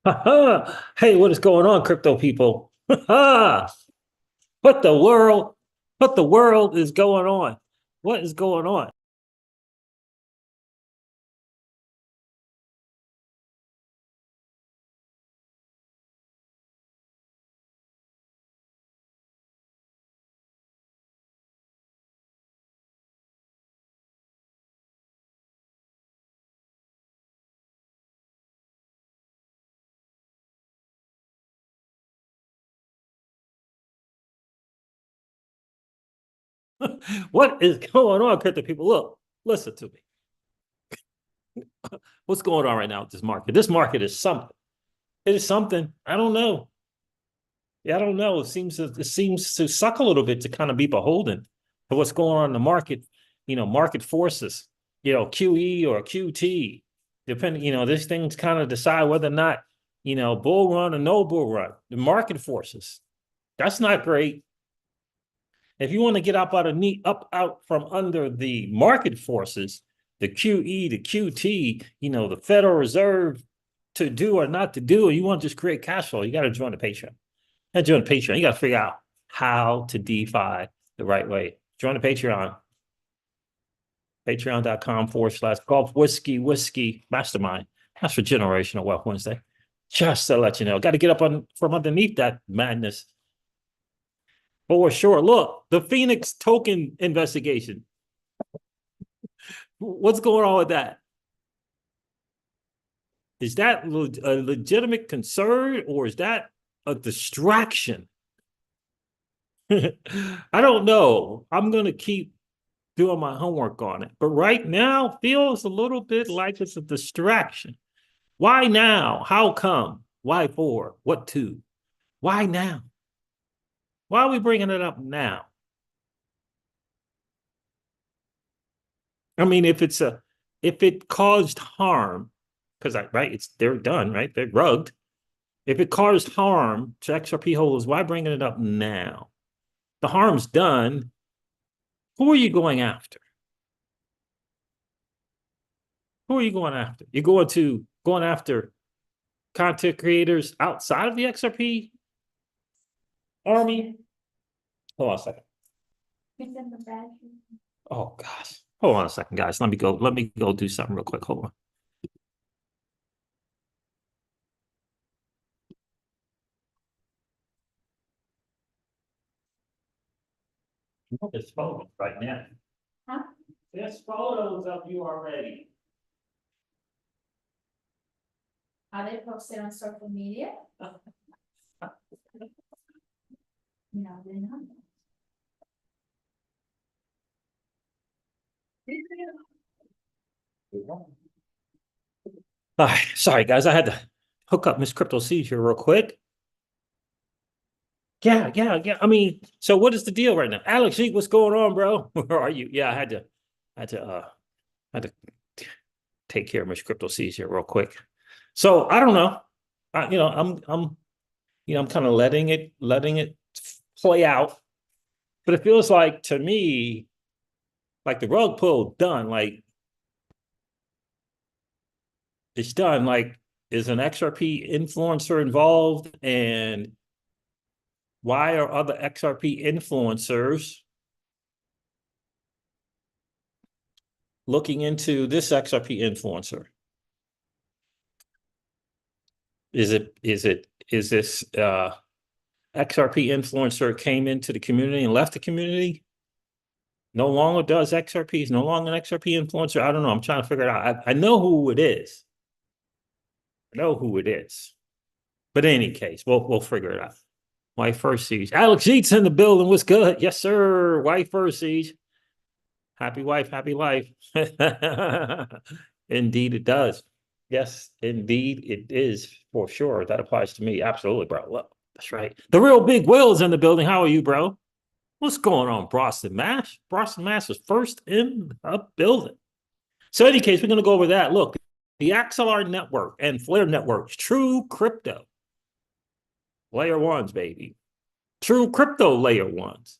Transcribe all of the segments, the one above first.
Hey, what is going on, crypto people? What the world? What the world is going on? What is going on? What is going on, crypto people? Look, listen to me. What's going on right now with this market? This market is something. It is something. I don't know. Yeah, I don't know. It seems to suck a little bit to kind of be beholden to what's going on in the market. Market forces. QE or QT, depending. These things kind of decide whether or not bull run or no bull run. The market forces. That's not great. If you want to get up out from under the market forces, the QE, the QT, the Federal Reserve to do or not to do, you want to just create cash flow, you got to join the Patreon. And join the Patreon. You got to figure out how to DeFi the right way. Join the Patreon. Patreon.com/Gulf Whiskey Mastermind. That's for Generational Wealth Wednesday. Just to let you know, got to get up from underneath that madness. For sure. Look, the Phoenix token investigation. What's going on with that? Is that a legitimate concern or is that a distraction? I don't know. I'm going to keep doing my homework on it. But right now, feels a little bit like it's a distraction. Why now? How come? Why for? What to? Why now? Why are we bringing it up now? I mean, if it caused harm, because they're done, right? They're rugged. If it caused harm to XRP holders, why bringing it up now? The harm's done. Who are you going after? Who are you going after? You're going after content creators outside of the XRP army? Hold on a second. Oh gosh. Hold on a second, guys. Let me go do something real quick. Hold on. There's photos right now. Huh? There's photos of you already. Are they posted on social media? No, they're not. All right, sorry guys, I had to hook up Miss Crypto Siege here real quick. Yeah. I mean, so what is the deal right now? Alex G, what's going on, bro? Where are you? Yeah, I had to take care of Miss Crypto Siege here real quick. So I don't know. I'm kind of letting it play out. But it feels like to me, like the rug pull done, like it's done. Like, is an XRP influencer involved? And why are other XRP influencers looking into this XRP influencer? Is this XRP influencer came into the community and left the community? No longer does XRP, is no longer an XRP influencer. I don't know. I'm trying to figure it out. I know who it is. I know who it is. But in any case, we'll figure it out. Wife First Siege. Alex Eats in the building. What's good? Yes, sir. Wife First Siege. Happy wife, happy life. Indeed, it does. Yes, indeed, it is for sure. That applies to me. Absolutely, bro. Look, that's right. The real big Will is in the building. How are you, bro? What's going on, Boston Mass? Boston Mass is first in the building. So, in any case, we're going to go over that. Look, the Axelar network and Flare networks, true crypto layer ones, baby. True crypto layer ones.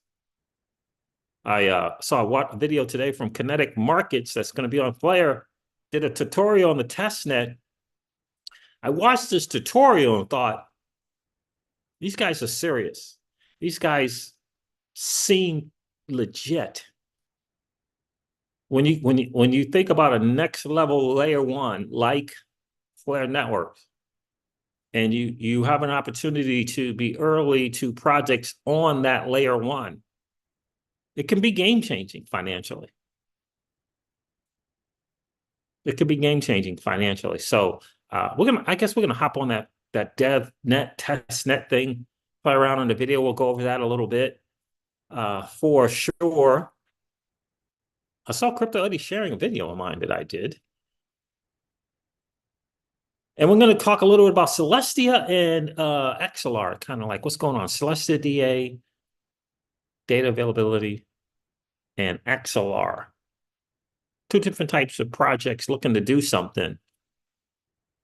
I saw a video today from Kinetic Markets that's going to be on Flare. Did a tutorial on the TestNet I watched this tutorial and thought, these guys are serious. These guys seem legit. When you think about a next level layer one like Flare Networks, and you have an opportunity to be early to projects on that layer one, it can be game changing financially. It could be game changing financially. So I guess we're gonna hop on that DevNet TestNet thing, play around on the video. We'll go over that a little bit for sure. I saw Crypto Eddie sharing a video of mine that I did. And we're going to talk a little bit about Celestia and Axelar, kind of like what's going on. Celestia DA, data availability, and Axelar. Two different types of projects looking to do something.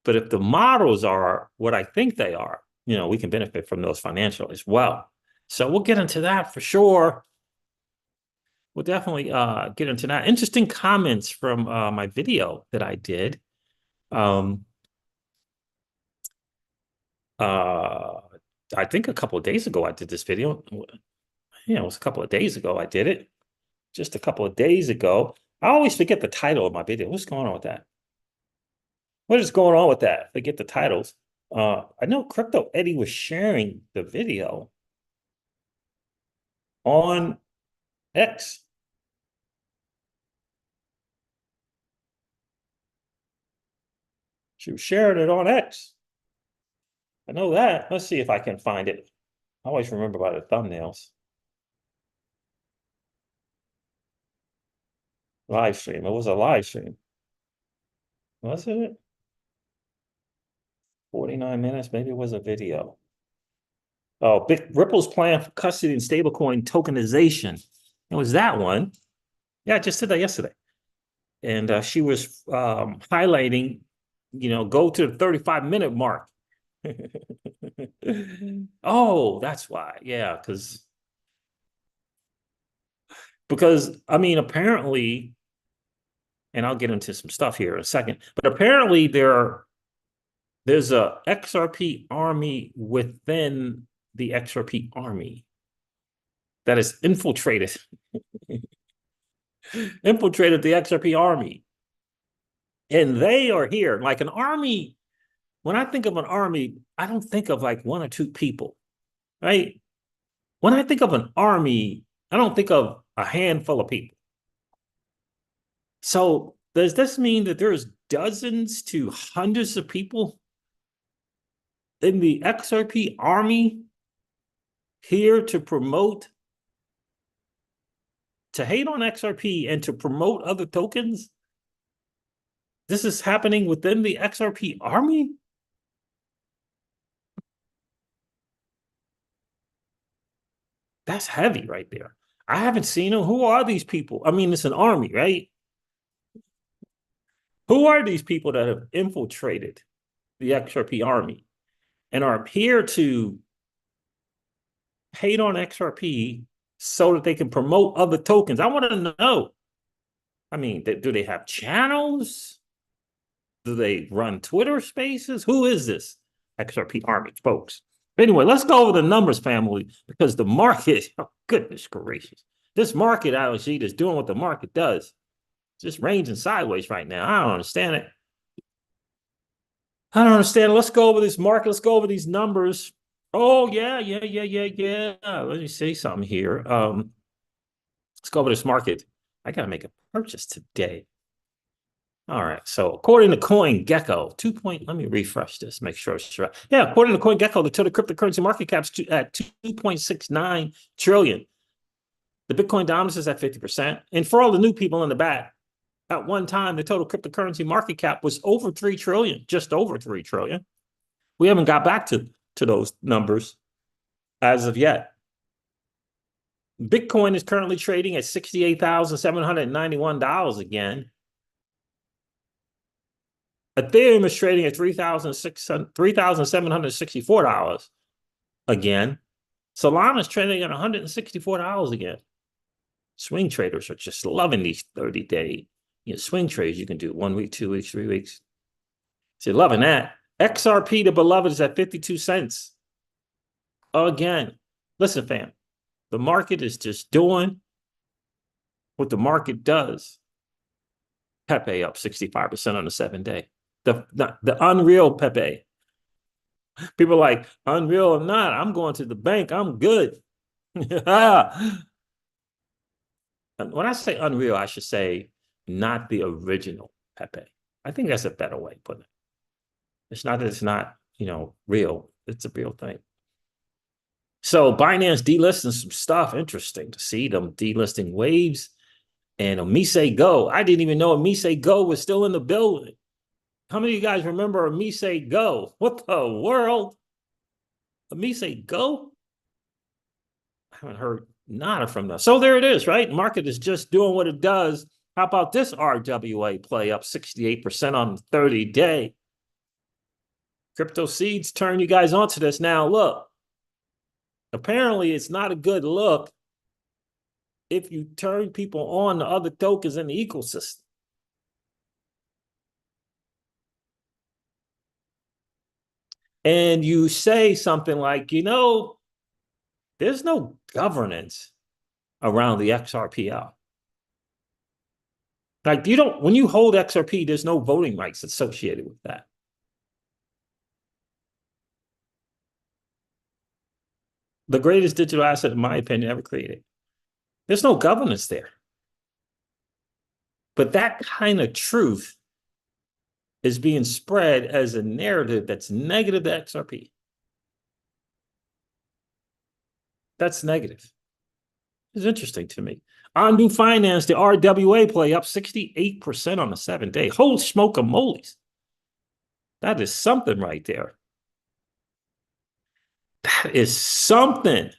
But if the models are what I think they are, we can benefit from those financially as well. So we'll get into that for sure. We'll definitely get into that. Interesting comments from my video that I did. I think a couple of days ago I did this video. Yeah, it was a couple of days ago I did it. Just a couple of days ago. I always forget the title of my video. What's going on with that? What is going on with that? Forget the titles. I know Crypto Eddie was sharing the video on X. She was sharing it on X. I know that. Let's see if I can find it. I always remember by the thumbnails. Live stream. It was a live stream. Wasn't it? 49 minutes. Maybe it was a video. Oh, Big Ripple's plan for custody and stablecoin tokenization. It was that one. Yeah, I just did that yesterday. And she was highlighting, go to the 35-minute mark. Oh, that's why. Yeah, because I mean, apparently, and I'll get into some stuff here in a second, but apparently there's a XRP army within the XRP army that has infiltrated the XRP army. And they are here. Like an army, when I think of an army, I don't think of like one or two people, right? When I think of an army, I don't think of a handful of people. So does this mean that there's dozens to hundreds of people in the XRP army here to hate on XRP and to promote other tokens? This is happening within the XRP army? That's heavy right there. I haven't seen them. Who are these people? I mean, it's an army, right? Who are these people that have infiltrated the XRP army and are here to hate on XRP so that they can promote other tokens? I want to know. I mean, do they have channels? Do they run Twitter spaces? Who is this XRP army, folks? Anyway, let's go over the numbers, family, because the market, oh, goodness gracious, this market, IOG, is doing what the market does. It's just ranging sideways right now. I don't understand it. I don't understand it. Let's go over this market. Let's go over these numbers. Oh, yeah. Let me say something here. Let's go over this market. I got to make a purchase today. All right. So according to CoinGecko, let me refresh this, make sure it's right. Yeah, according to CoinGecko, the total cryptocurrency market cap's at 2.69 trillion. The Bitcoin dominance is at 50%. And for all the new people in the back, at one time, the total cryptocurrency market cap was over 3 trillion, just over 3 trillion. We haven't got back to those numbers as of yet. Bitcoin is currently trading at $68,791 again. Ethereum is trading at $3,764 again. Solana is trading at $164 again. Swing traders are just loving these 30-day swing trades you can do 1 week, 2 weeks, 3 weeks. So you're loving that. XRP, the beloved, is at 52 cents. Again, listen, fam, the market is just doing what the market does. Pepe up 65% on the 7-day. The unreal Pepe. People are like, unreal or not, I'm going to the bank. I'm good. When I say unreal, I should say not the original Pepe. I think that's a better way of putting it. It's not that it's not, real. It's a real thing. So Binance delisting some stuff. Interesting to see them delisting waves and Omise Go. I didn't even know Omise Go was still in the building. How many of you guys remember Omise Go? What the world? Omise Go? I haven't heard nada from them. So there it is, right? Market is just doing what it does. How about this RWA play up 68% on the 30-day? Crypto Seeds turn you guys onto this. Now, look, apparently it's not a good look if you turn people on to other tokens in the ecosystem. And you say something like, there's no governance around the XRP. Like when you hold XRP, there's no voting rights associated with that. The greatest digital asset, in my opinion, ever created. There's no governance there. But that kind of truth is being spread as a narrative that's negative to XRP. That's negative. It's interesting to me. Ondu Finance, the RWA play up 68% on the 7-day. Holy smoke-a-molies. That is something right there. That is something.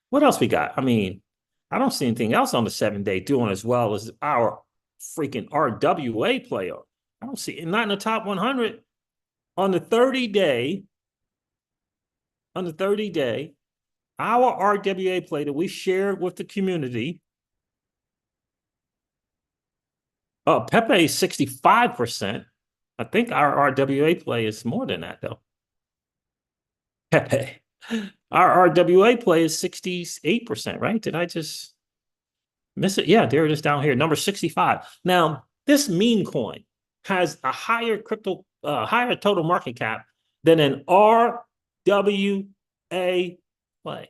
What else we got? I mean, I don't see anything else on the 7-day doing as well as our freaking RWA player. I don't see it, not in the top 100. On the 30-day, our RWA play that we shared with the community, Pepe is 65%. I think our RWA play is more than that, though. Pepe. Our RWA play is 68%, right? Did I just miss it? Yeah, there it is down here, number 65. Now, this meme coin has a higher total market cap than an RWA play.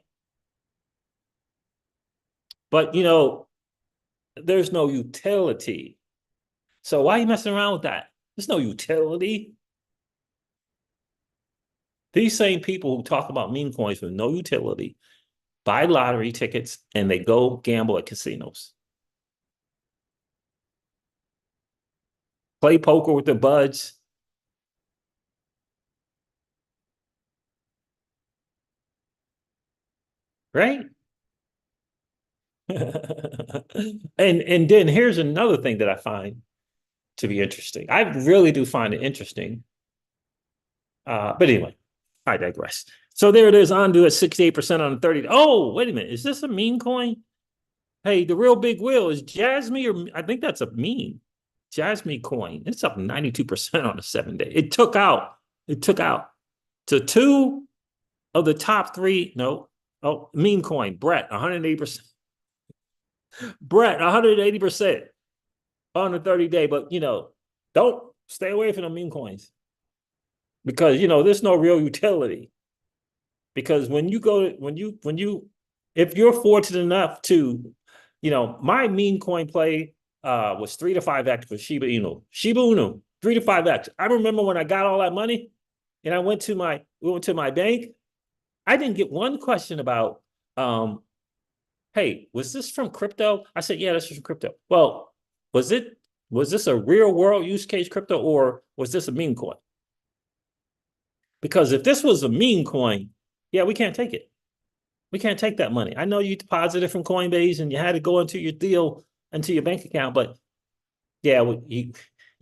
But, there's no utility. So why are you messing around with that? There's no utility. These same people who talk about meme coins with no utility buy lottery tickets and they go gamble at casinos. Play poker with their buds. Right? and then here's another thing that I find to be interesting. I really do find it interesting. But anyway, I digress. So there it is, Ondu at 68% on the 30. Oh, wait a minute. Is this a meme coin? Hey, the real big wheel is Jasmine, or I think that's a meme. Jasmine coin. It's up 92% on the 7-day. It took out to two of the top three. No. Oh, meme coin. Brett, 180%. Brett, 180% on the 30-day. But, don't stay away from the meme coins. Because, there's no real utility. Because if you're fortunate enough to, my meme coin play was 3 to 5x for Shiba Inu. Shiba Inu, 3 to 5x. I remember when I got all that money and we went to my bank, I didn't get one question about, hey, was this from crypto? I said, yeah, this is from crypto. Well, was this a real world use case crypto, or was this a meme coin? Because if this was a meme coin, yeah, we can't take it. We can't take that money. I know you deposited from Coinbase and you had to go into your bank account, but yeah, you're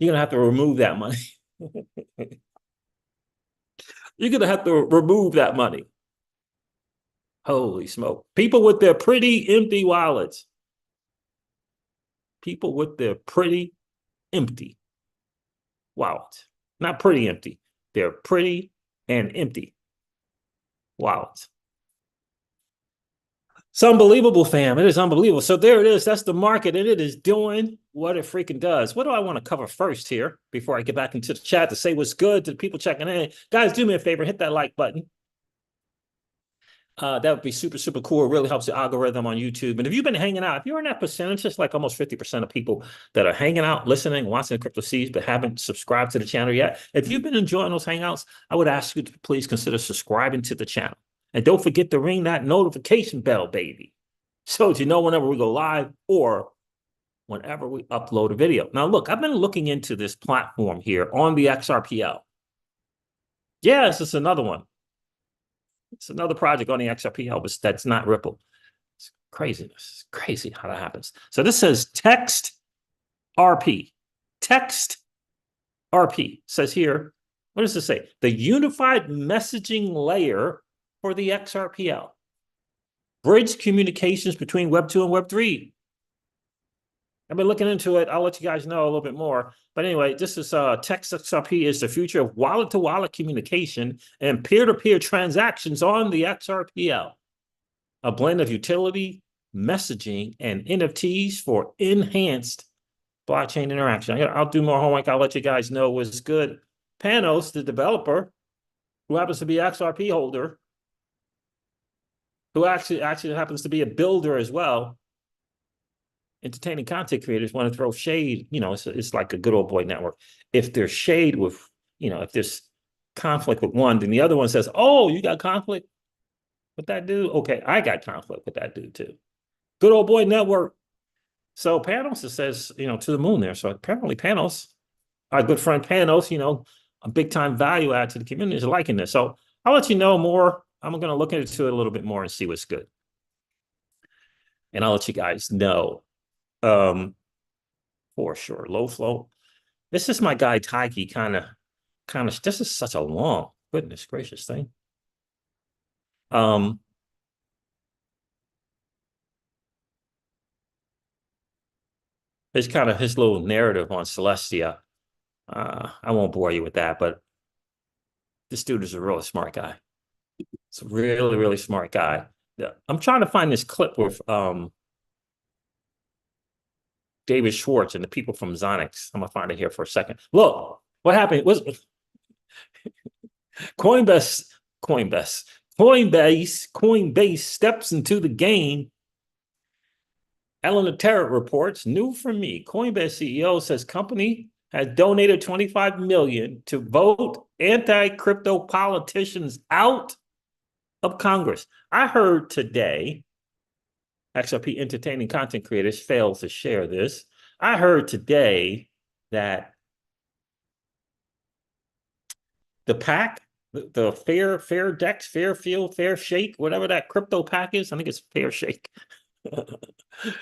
going to have to remove that money. You're going to have to remove that money. Holy smoke. People with their pretty empty wallets. People with their pretty empty wallets. Not pretty empty. They're pretty and empty wallets. It's unbelievable, fam. It is unbelievable. So there it is. That's the market, and it is doing what it freaking does. What do I want to cover first here before I get back into the chat to say what's good to the people checking in? Guys, do me a favor, hit that like button. That would be super, super cool. It really helps the algorithm on YouTube. And if you've been hanging out, if you're in that percentage, it's like almost 50% of people that are hanging out, listening, watching the Crypto Seeds, but haven't subscribed to the channel yet. If you've been enjoying those hangouts, I would ask you to please consider subscribing to the channel. And don't forget to ring that notification bell, baby. So that you know whenever we go live or whenever we upload a video. Now, look, I've been looking into this platform here on the XRPL. Yes, it's another one. It's another project on the XRP that's not Ripple. It's craziness. It's crazy how that happens. So this says text RP. Text RP says here, what does this say? The unified messaging layer for the XRPL. Bridge communications between Web 2 and Web 3. I've been looking into it. I'll let you guys know a little bit more. But anyway, this is Text XRP is the future of wallet-to-wallet communication and peer-to-peer transactions on the XRPL. A blend of utility, messaging, and NFTs for enhanced blockchain interaction. I'll do more homework. I'll let you guys know what's good. Panos, the developer, who happens to be XRP holder, who actually happens to be a builder as well. Entertaining content creators want to throw shade, it's like a good old boy network. If there's shade with, if there's conflict with one, then the other one says, oh, you got conflict with that dude? Okay, I got conflict with that dude too. Good old boy network. So Panos, it says, to the moon there. So apparently Panos, our good friend Panos, a big time value add to the community is liking this. So I'll let you know more. I'm going to look into it a little bit more and see what's good. And I'll let you guys know. For sure. Low flow. This is my guy Taiki kind of, this is such a long, goodness gracious thing. It's kind of his little narrative on Celestia. I won't bore you with that, but this dude is a really smart guy. It's a really, really smart guy. I'm trying to find this clip with David Schwartz and the people from Zonix. I'm gonna find it here for a second. Look, what happened was Coinbase steps into the game. Eleanor Terrett reports, new from me. Coinbase CEO says company has donated $25 million to vote anti-crypto politicians out of Congress. I heard today, XRP entertaining content creators failed to share this. I heard today that the PAC, the Fair Dex, Fairfield, Fair Shake, whatever that crypto PAC is, I think it's Fair Shake,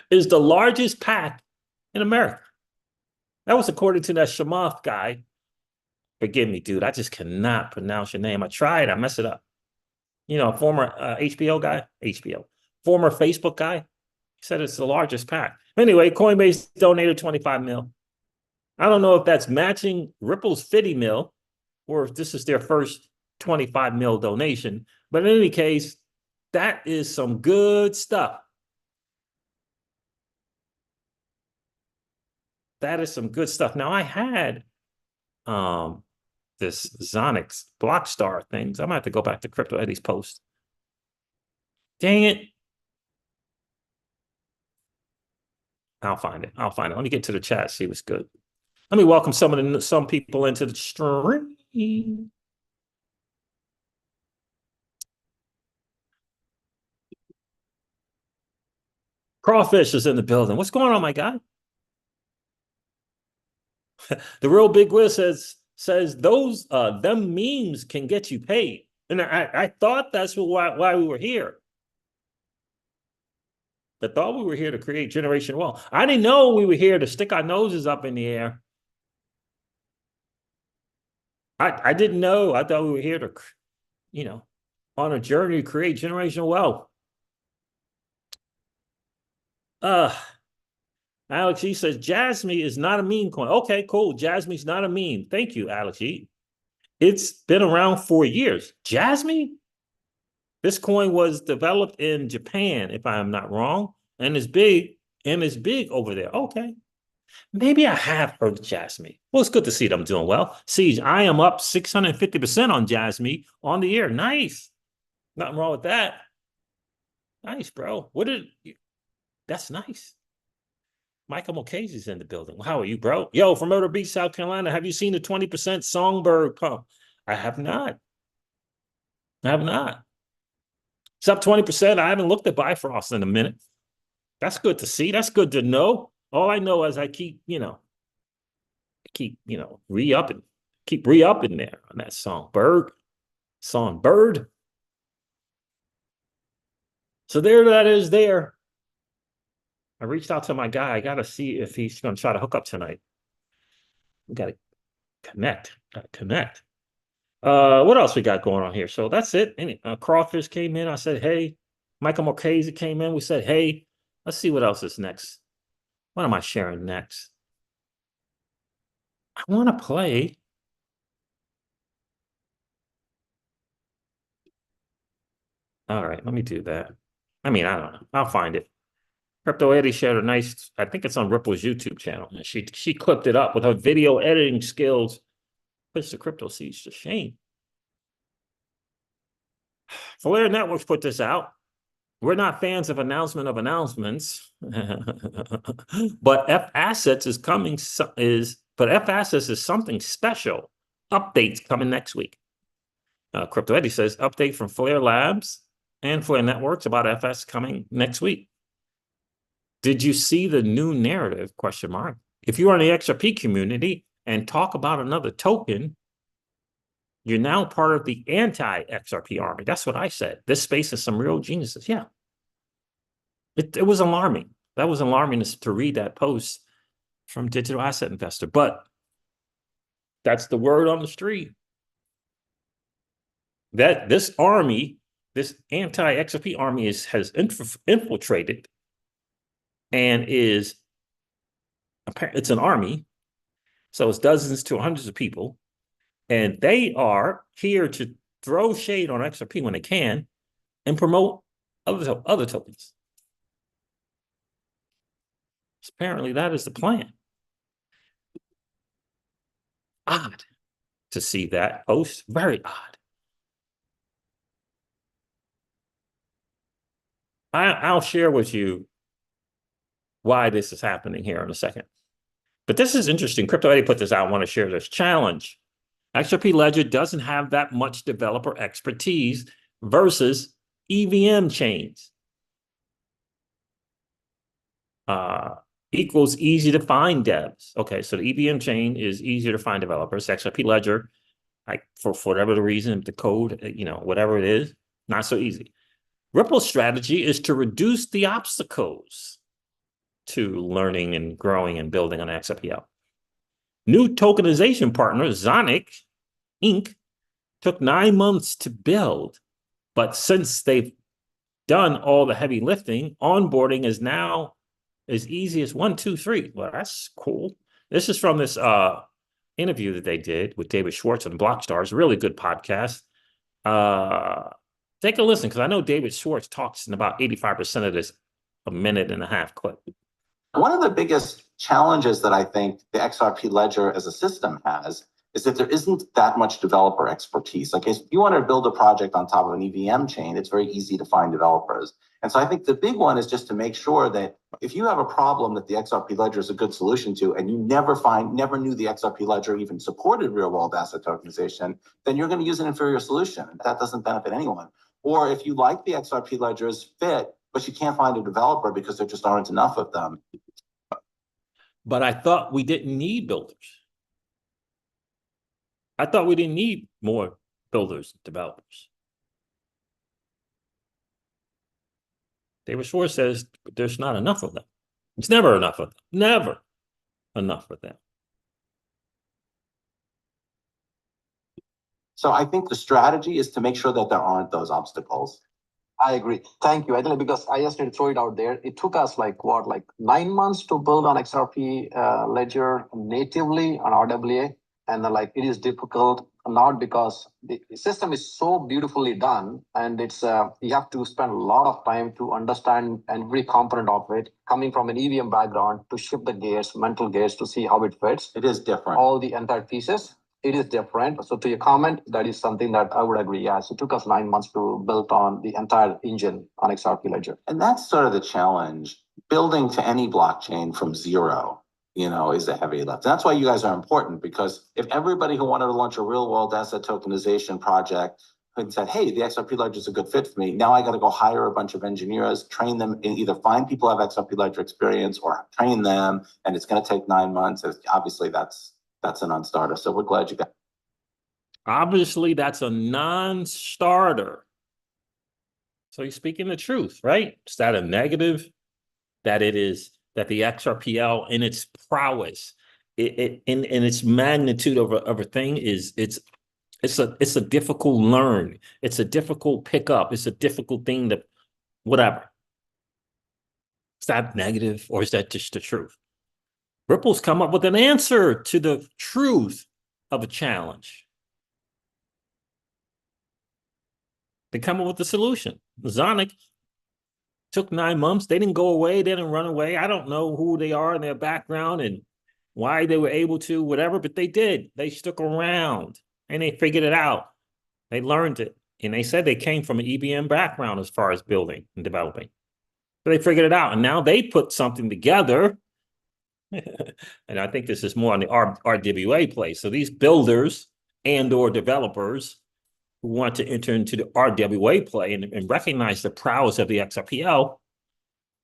is the largest PAC in America. That was according to that Shamath guy. Forgive me, dude. I just cannot pronounce your name. I tried. I mess it up. Former HBO guy, former Facebook guy. He said it's the largest PAC. Anyway, Coinbase donated 25 mil. I don't know if that's matching Ripple's 50 mil or if this is their first 25 mil donation. But in any case, that is some good stuff. That is some good stuff. Now, I had this Zonix Blockstar things. I might have to go back to Crypto Eddie's post. Dang it. I'll find it. Let me get to the chat, see what's good. Let me welcome some people into the stream. Crawfish is in the building. What's going on, my guy? The real Big Wiz says those them memes can get you paid. And I thought that's why we were here. I thought we were here to create generational wealth. I didn't know we were here to stick our noses up in the air. I didn't know. I thought we were here to, on a journey to create generational wealth. Alex E says Jasmine is not a meme coin. Okay, cool. Jasmine's not a meme. Thank you, Alex E. It's been around for years. Jasmine? This coin was developed in Japan, if I'm not wrong, and is big over there. Okay. Maybe I have heard of Jasmine. Well, it's good to see them doing well. Siege, I am up 650% on Jasmine on the year. Nice. Nothing wrong with that. Nice, bro. That's nice. Michael Mulcahy's in the building. How are you, bro? Yo, from Myrtle Beach, South Carolina. Have you seen the 20% Songbird pump? I have not. It's up 20%. I haven't looked at Bifrost in a minute. That's good to see. That's good to know. All I know is I keep re-upping. Keep re-upping there on that Songbird. So there that is there. I reached out to my guy. I got to see if he's going to try to hook up tonight. We got to connect. What else we got going on here? So that's it. Crawfish came in. I said, hey. Michael Mulcahy came in. We said, hey. Let's see what else is next. What am I sharing next? I want to play. All right, let me do that. I mean, I don't know. I'll find it. Crypto Eddie shared a nice, I think it's on Ripple's YouTube channel. And she clipped it up with her video editing skills. Puts the crypto seeds to shame. Flare Networks put this out. We're not fans of announcements, but F Assets is something special. Updates coming next week. Crypto Eddie says update from Flare Labs and Flare Networks about FS coming next week. Did you see the new narrative? ? If you are in the XRP community and talk about another token, you're now part of the anti-XRP army. That's what I said. This space is some real geniuses. Yeah. It was alarming. That was alarming to read that post from Digital Asset Investor. But that's the word on the street. That this army, this anti-XRP army has infiltrated and it's an army. So it's dozens to hundreds of people. And they are here to throw shade on XRP when they can and promote other tokens. So apparently that is the plan. Odd to see that post. Very odd. I'll share with you why this is happening here in a second. But this is interesting. Crypto Eddie put this out. I want to share this challenge. XRP Ledger doesn't have that much developer expertise versus EVM chains. Equals easy to find devs. Okay, so the EVM chain is easier to find developers. XRP Ledger, like for whatever the reason, the code, whatever it is, not so easy. Ripple's strategy is to reduce the obstacles to learning and growing and building on XRP. New tokenization partner, Zonic Inc., took 9 months to build, but since they've done all the heavy lifting, onboarding is now as easy as 1, 2, 3. Well, that's cool. This is from this interview that they did with David Schwartz on Blockstars. Really good podcast. Take a listen, because I know David Schwartz talks in about 85% of this a minute and a half clip. One of the biggest challenges that I think the XRP Ledger as a system has is that there isn't that much developer expertise. Like if you want to build a project on top of an EVM chain, it's very easy to find developers. And so I think the big one is just to make sure that if you have a problem that the XRP Ledger is a good solution to, and you never knew the XRP Ledger even supported real-world asset tokenization, then you're going to use an inferior solution. That doesn't benefit anyone. Or if you like the XRP Ledger's fit, but you can't find a developer because there just aren't enough of them. But I thought we didn't need builders. I thought we didn't need more builders, developers. David Schwartz says there's not enough of them. It's never enough of them. Never enough of them. So I think the strategy is to make sure that there aren't those obstacles. I agree. Thank you. I think because I just need to throw it out there. It took us like 9 months to build on XRP Ledger natively on RWA. and then like it is difficult, not because the system is so beautifully done, and it's you have to spend a lot of time to understand every component of it, coming from an EVM background to shift the gears, mental gears, to see how it fits. It is different. All the entire pieces. It is different. So to your comment, that is something that I would agree. Yes, it took us 9 months to build on the entire engine on XRP Ledger. And that's sort of the challenge. Building to any blockchain from zero, is a heavy lift. That's why you guys are important, because if everybody who wanted to launch a real world asset tokenization project and said, hey, the XRP Ledger is a good fit for me, now I got to go hire a bunch of engineers, train them, and either find people who have XRP Ledger experience or train them, and it's going to take 9 months. Obviously, that's a non-starter. So we're glad you got. Obviously, that's a non-starter. So you're speaking the truth, right? Is that a negative? That it is, that the XRPL in its prowess, in its magnitude of a thing it's a difficult learn. It's a difficult pickup. It's a difficult thing to whatever. Is that negative, or is that just the truth? Ripple's come up with an answer to the truth of a challenge. They come up with the solution. Zonic took 9 months. They didn't go away. They didn't run away. I don't know who they are in their background and why they were able to, whatever, but they did. They stuck around and they figured it out. They learned it. And they said they came from an EVM background as far as building and developing. But they figured it out. And now they put something together. And I think this is more on the RWA play. So these builders and or developers who want to enter into the RWA play and recognize the prowess of the XRPL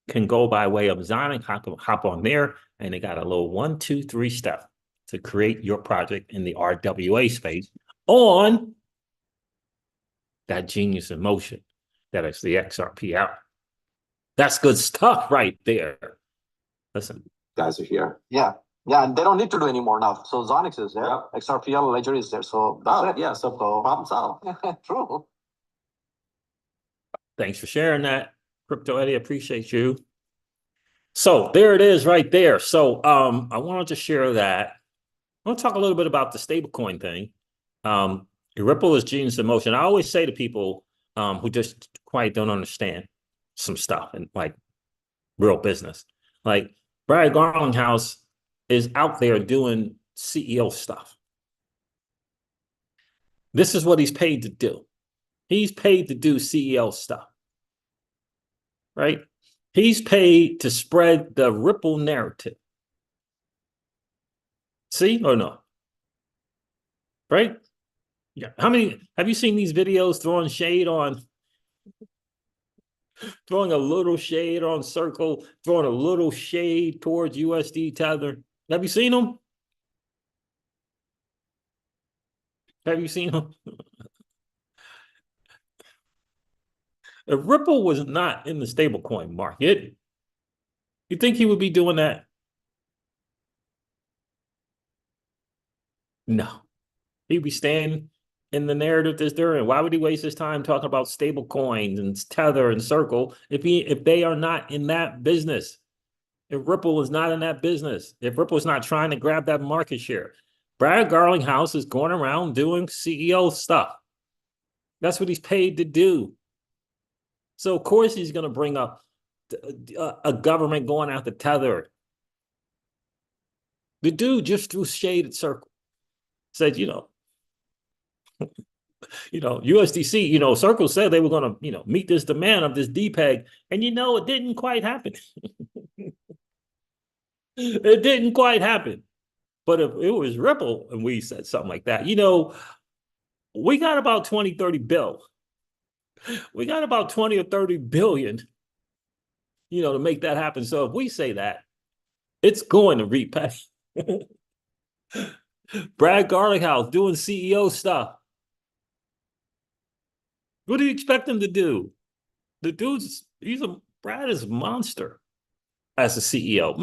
can go by way of Zonic, hop on there, and they got a little 1, 2, 3 step to create your project in the RWA space on that genius in motion that is the XRPL. That's good stuff right there. Listen. Guys are here. Yeah. Yeah, and they don't need to do any more now. So Zonix is there. Yep. XRPL Ledger is there. So that's it. Yeah, so problem solved. True. Thanks for sharing that, Crypto Eddie. Appreciate you. So there it is right there. So I wanted to share that. I want to talk a little bit about the stablecoin thing. Ripple is genius in motion. I always say to people who just quite don't understand some stuff and like real business, like Brad Garlinghouse is out there doing CEO stuff. This is what he's paid to do. He's paid to do CEO stuff, right? He's paid to spread the Ripple narrative. See or no? Right? Yeah. How many have you seen these videos throwing a little shade on Circle, throwing a little shade towards USD Tether? Have you seen them? Have you seen them? If Ripple was not in the stablecoin market, you think he would be doing that? No. He'd be staying in the narrative that's there. And why would he waste his time talking about stable coins and Tether and Circle if they are not in that business? If Ripple is not in that business, if Ripple is not trying to grab that market share, Brad Garlinghouse is going around doing CEO stuff. That's what he's paid to do. So of course he's going to bring up a government going after Tether. The dude just threw shade at Circle. Said, USDC, Circle said they were going to, meet this demand of this DPEG. And it didn't quite happen. It didn't quite happen. But if it was Ripple and we said something like that, we got about 20, 30 bill. We got about 20 or 30 billion, to make that happen. So if we say that, it's going to repay. Brad Garlinghouse doing CEO stuff. What do you expect him to do? The dude's Brad is a monster as a CEO.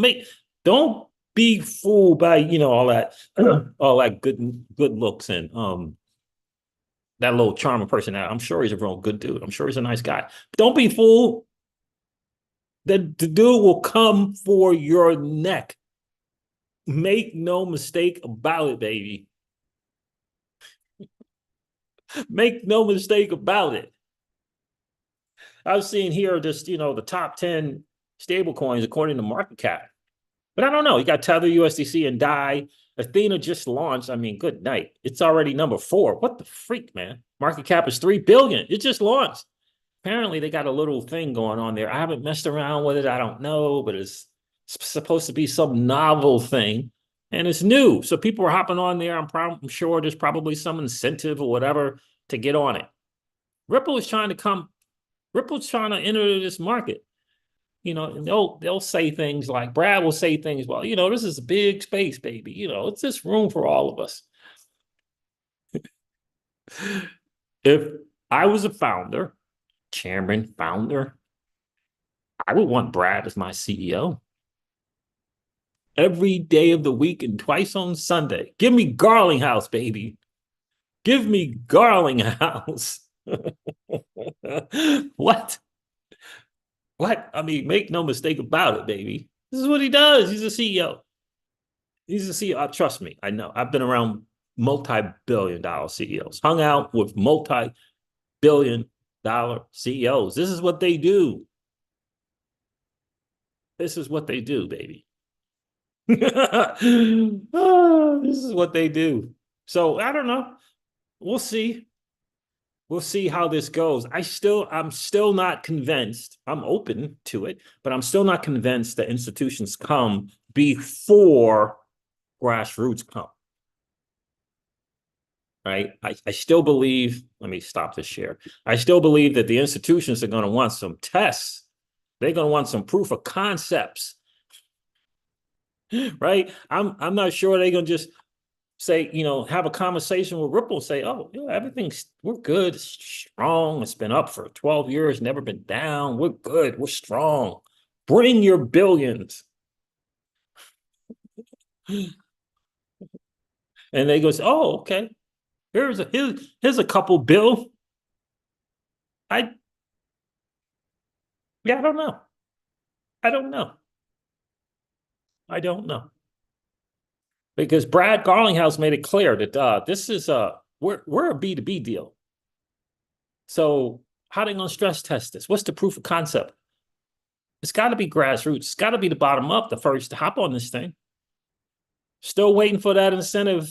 Don't be fooled by all that good looks and that little charming personality. I'm sure he's a real good dude. I'm sure he's a nice guy. But don't be fooled that the dude will come for your neck. Make no mistake about it, baby. Make no mistake about it. I've seen here just, the top 10 stable coins according to market cap. But I don't know. You got Tether, USDC, and DAI. Athena just launched. I mean, good night. It's already number 4. What the freak, man? Market cap is 3 billion. It just launched. Apparently, they got a little thing going on there. I haven't messed around with it. I don't know, but it's supposed to be some novel thing. And it's new. So people are hopping on there. I'm sure there's probably some incentive or whatever to get on it. Ripple's trying to enter this market. And they'll say things like, Brad will say things, well, this is a big space, baby. It's just room for all of us. If I was a founder, I would want Brad as my CEO. Every day of the week and twice on Sunday. Give me Garlinghouse, baby. Give me Garlinghouse. What? I mean, make no mistake about it, baby. This is what he does. He's a CEO. He's a CEO. Trust me, I know. I've been around multi-billion-dollar CEOs, hung out with multi-billion-dollar CEOs. This is what they do. This is what they do, baby. This is what they do. So I don't know. We'll see. We'll see how this goes. I'm still not convinced. I'm open to it, but I'm still not convinced that institutions come before grassroots come. Right? I still believe, let me stop this share. I still believe that the institutions are going to want some tests. They're going to want some proof of concepts. Right? I'm not sure they're going to just say, have a conversation with Ripple and say, oh, we're good, it's strong, it's been up for 12 years, never been down, we're good, we're strong. Bring your billions. And they go, oh, okay, here's a couple bill. I don't know. I don't know. Because Brad Garlinghouse made it clear that this is we're a B2B deal. So how are they going to stress test this? What's the proof of concept? It's got to be grassroots. It's got to be the bottom up, the first to hop on this thing. Still waiting for that incentive.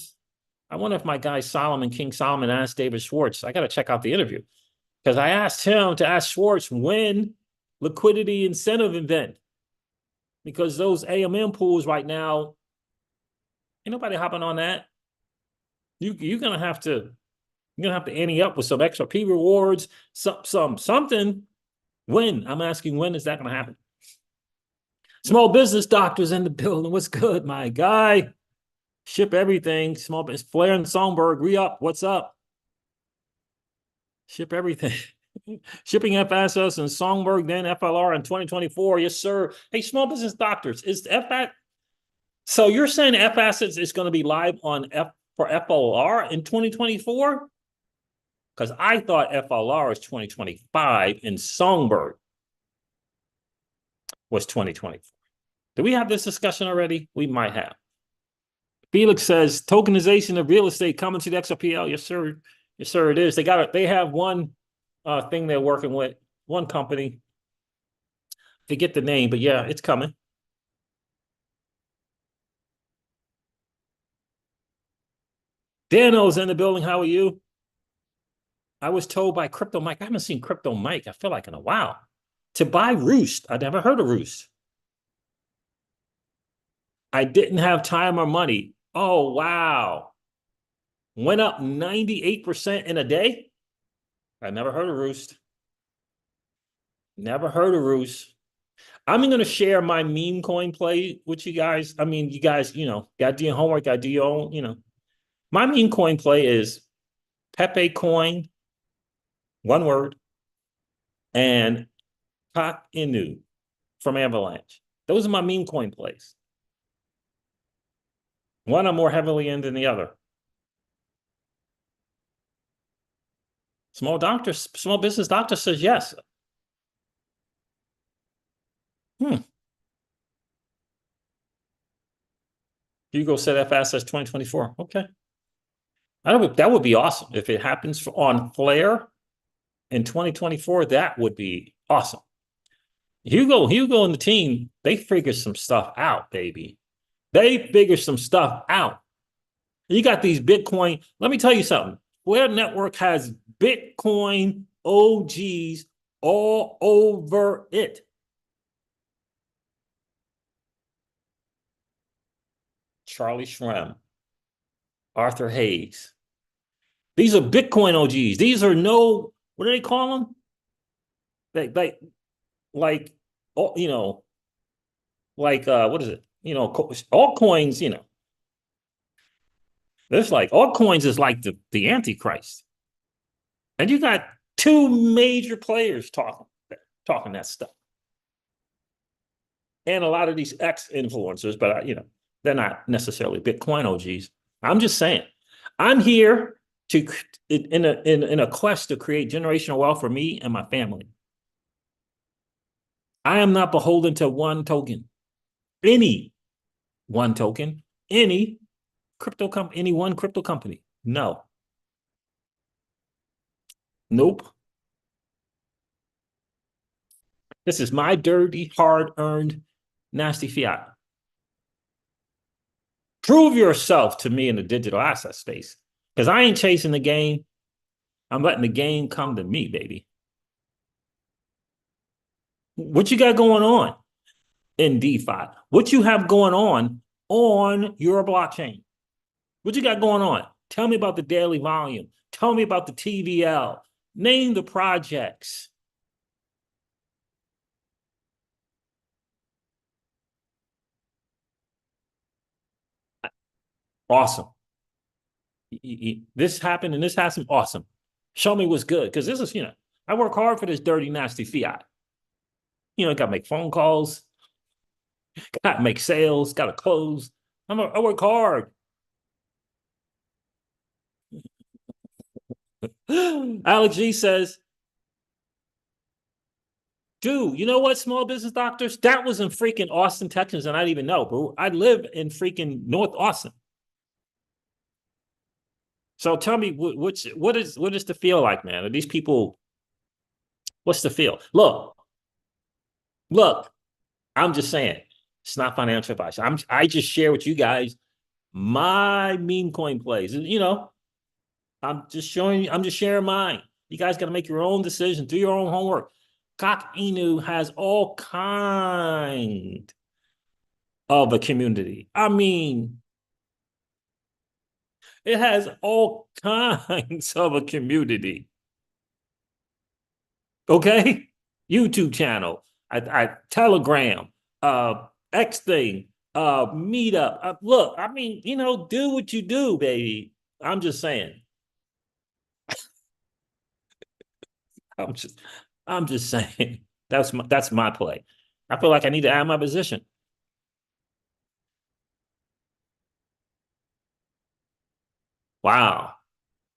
I wonder if my guy King Solomon asked David Schwartz. I got to check out the interview. Because I asked him to ask Schwartz when liquidity incentive event. Because those AMM pools right now, ain't nobody hopping on that. You're gonna have to ante up with some XRP rewards, something. When? I'm asking, when is that gonna happen? Small business doctors in the building. What's good, my guy? Ship everything. Small business. Flair and Songbirg, re-up. What's up? Ship everything. Shipping FSS and Songbirg, then FLR in 2024. Yes, sir. Hey, small business doctors, is so you're saying F assets is going to be live on for FLR in 2024? Because I thought FLR is 2025 and Songbirg was 2024. Did we have this discussion already? We might have. Felix says tokenization of real estate coming to the XRPL. Yes, sir. Yes, sir, it is. They have one thing they're working with, one company. Forget the name, but yeah, it's coming. Dano's in the building. How are you? I was told by Crypto Mike. I haven't seen Crypto Mike, I feel like, in a while. To buy Roost. I never heard of Roost. I didn't have time or money. Oh, wow. Went up 98% in a day? I never heard of Roost. Never heard of Roost. I'm going to share my meme coin play with you guys. I mean, you guys, got to do your homework, got to do your own, My meme coin play is Pepe coin, one word, and Pak Inu from Avalanche. Those are my meme coin plays. One I'm more heavily in than the other. Small business doctor says yes. Hugo said FS says 2024. Okay. That would be awesome. If it happens on Flare in 2024, that would be awesome. Hugo and the team, they figure some stuff out, baby. They figure some stuff out. You got these Bitcoin. Let me tell you something. Flare Network has Bitcoin OGs all over it. Charlie Shrem, Arthur Hayes. These are Bitcoin OGs. These are no, what do they call them? Like, you know, like, what is it? You know, altcoins, you know. It's like, altcoins is like the Antichrist. And you got two major players talking that stuff. And a lot of these ex-influencers, but, you know, they're not necessarily Bitcoin OGs. I'm just saying, I'm here to in a quest to create generational wealth for me and my family. I am not beholden to one token, any one token, any one crypto company. No. Nope. This is my dirty, hard-earned, nasty fiat. Prove yourself to me in the digital asset space, because I ain't chasing the game. I'm letting the game come to me, baby. What you got going on in DeFi? What you have going on your blockchain? What you got going on? Tell me about the daily volume. Tell me about the TVL. Name the projects. Awesome. This happened and this happened. Awesome. Show me what's good. Because this is, you know, I work hard for this dirty, nasty fiat. You know, got to make phone calls, got to make sales, got to close. I work hard. Alex G says, dude, you know what, small business doctors? That was in freaking Austin, Texas, and I didn't even know, bro. I live in freaking North Austin. So tell me, what is the feel like, man? Are these people, what's the feel? Look, I'm just saying, it's not financial advice. I just share with you guys my meme coin plays. You know, I'm just sharing mine. You guys got to make your own decision, do your own homework. Cock Inu has all kind of a community. I mean, it has all kinds of a community. Okay? YouTube channel, Telegram, X thing, meetup. Look, I mean, you know, do what you do, baby. I'm just saying. I'm just saying. That's my play. I feel like I need to add my position. Wow.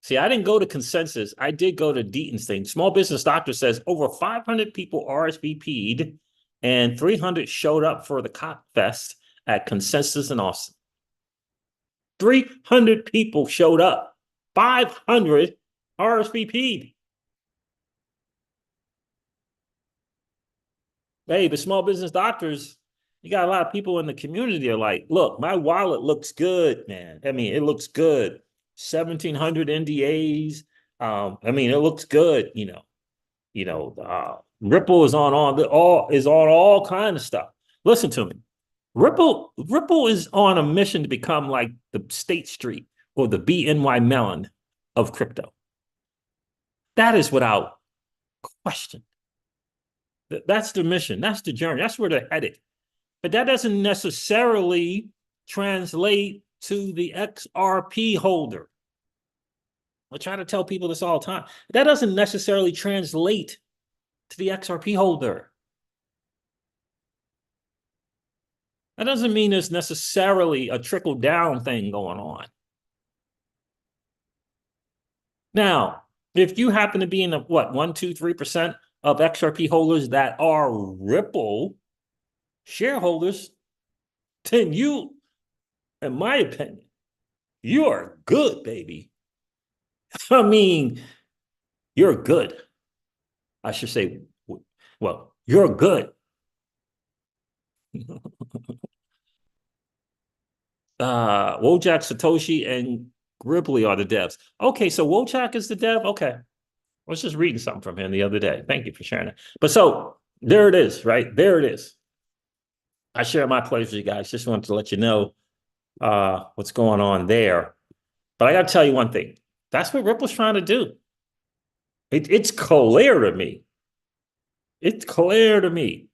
See, I didn't go to consensus. I did go to Deaton's thing. Small Business Doctor says over 500 people RSVP'd and 300 showed up for the Cock Fest at Consensus in Austin. 300 people showed up. 500 RSVP'd. Hey, but Small Business Doctors, you got a lot of people in the community are like, look, my wallet looks good, man. I mean, it looks good. 1,700 NDAs. I mean, it looks good, Ripple is on all kind of stuff. Listen to me. Ripple is on a mission to become like the State Street or the BNY Mellon of crypto. That is without question. That's the mission. That's the journey. That's where they're headed. But that doesn't necessarily translate to the XRP holder. I try to tell people this all the time. That doesn't necessarily translate to the XRP holder. That doesn't mean there's necessarily a trickle-down thing going on. Now, if you happen to be in the, 1, 2, 3% of XRP holders that are Ripple shareholders, then you, in my opinion, you are good, baby. I mean, you're good. I should say, well, you're good. Wojak, Satoshi, and Gribbly are the devs. Okay, so Wojak is the dev. Okay, I was just reading something from him the other day. Thank you for sharing it. But so there it is, right? There it is. I share my pleasure with you guys. Just wanted to let you know what's going on there. But I got to tell you one thing. That's what Ripple's trying to do. It's clear to me. It's clear to me.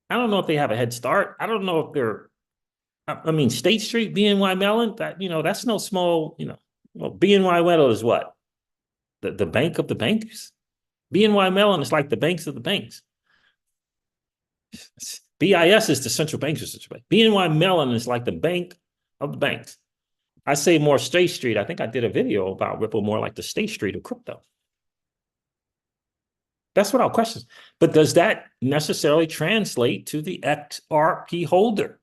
I don't know if they have a head start. I don't know if they're, I mean, State Street, BNY Mellon, that's no small, well, BNY Mellon is what? The bank of the banks? BNY Mellon is like the banks of the banks. BIS is the central banks of central bank. BNY Mellon is like the bank of the banks. I say more State Street. I think I did a video about Ripple more like the State Street of crypto. That's what I'll question. But does that necessarily translate to the XRP holder?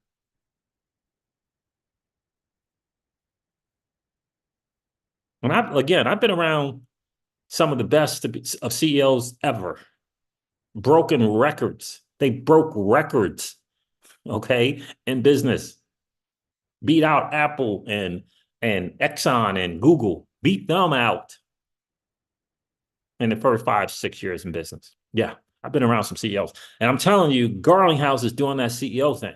And I've been around some of the best of CEOs ever. Broken records. They broke records, okay, in business. Beat out Apple and Exxon and Google. Beat them out in the first 5-6 years in business. Yeah, I've been around some CEOs. And I'm telling you, Garlinghouse is doing that CEO thing.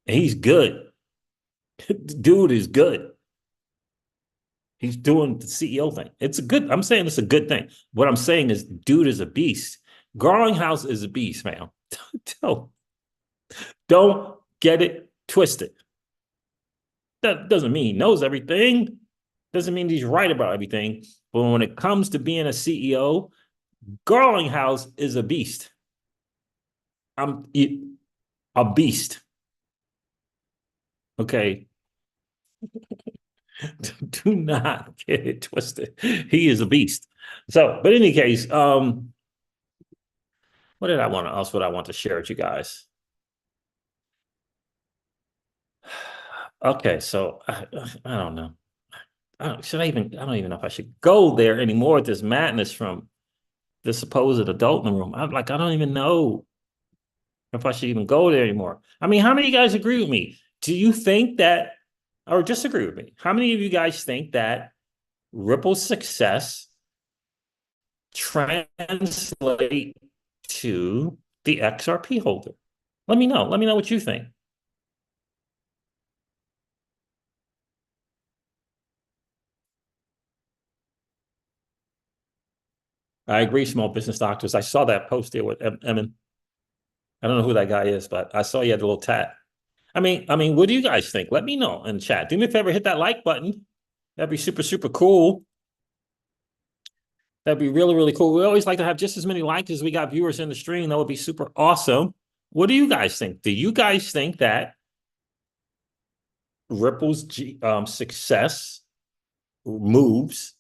And he's good. Dude is good. He's doing the CEO thing. I'm saying it's a good thing. What I'm saying is, dude is a beast. Garlinghouse is a beast, man. Don't get it twisted. That doesn't mean he knows everything. Doesn't mean he's right about everything. But when it comes to being a CEO, Garlinghouse is a beast. A beast. Okay. Do not get it twisted. He is a beast. So, but in any case, what else would I want to share with you guys? Okay, so I don't know. I don't even know if I should go there anymore with this madness from the supposed adult in the room. I don't even know if I should even go there anymore. I mean, how many of you guys agree with me? Do you think that, or disagree with me? How many of you guys think that Ripple's success translate to the XRP holder? Let me know. Let me know what you think. I agree, small business doctors. I saw that post there with Emin. I don't know who that guy is, but I saw he had a little tat. I mean, what do you guys think? Let me know in the chat. Do me a favor, hit that like button. That'd be super, super cool. That'd be really, really cool. We always like to have just as many likes as we got viewers in the stream. That would be super awesome. What do you guys think? Do you guys think that Ripple's success, moves,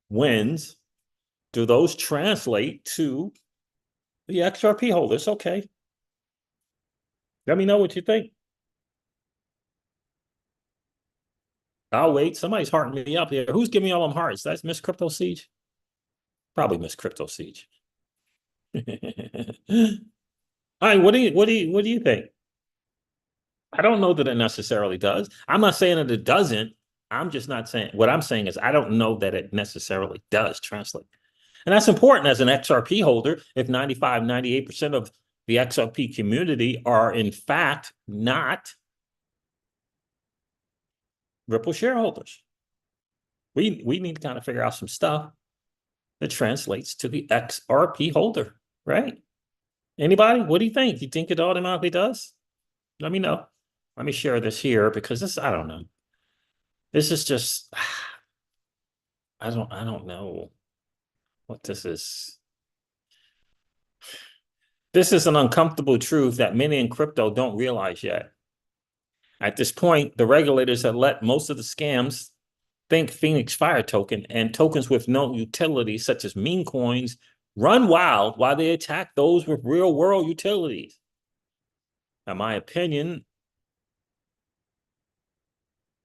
wins, do those translate to the XRP holders? Okay. Let me know what you think. I'll wait. Somebody's hearting me up here. Who's giving me all them hearts? That's Miss Crypto Siege? Probably Miss Crypto Siege. All right, what do you think? I don't know that it necessarily does. I'm not saying that it doesn't. I'm just not saying, what I'm saying is I don't know that it necessarily does translate. And that's important as an XRP holder. If 95, 98% of the XRP community are in fact not Ripple shareholders. We need to kind of figure out some stuff that translates to the XRP holder, right? Anybody? What do you think? You think it automatically does? Let me know. Let me share this here because this, I don't know. This is just, I don't know what this is. This is an uncomfortable truth that many in crypto don't realize yet. At this point, the regulators have let most of the scams, think Phoenix Fire token and tokens with no utility, such as meme coins, run wild while they attack those with real world utilities. In my opinion,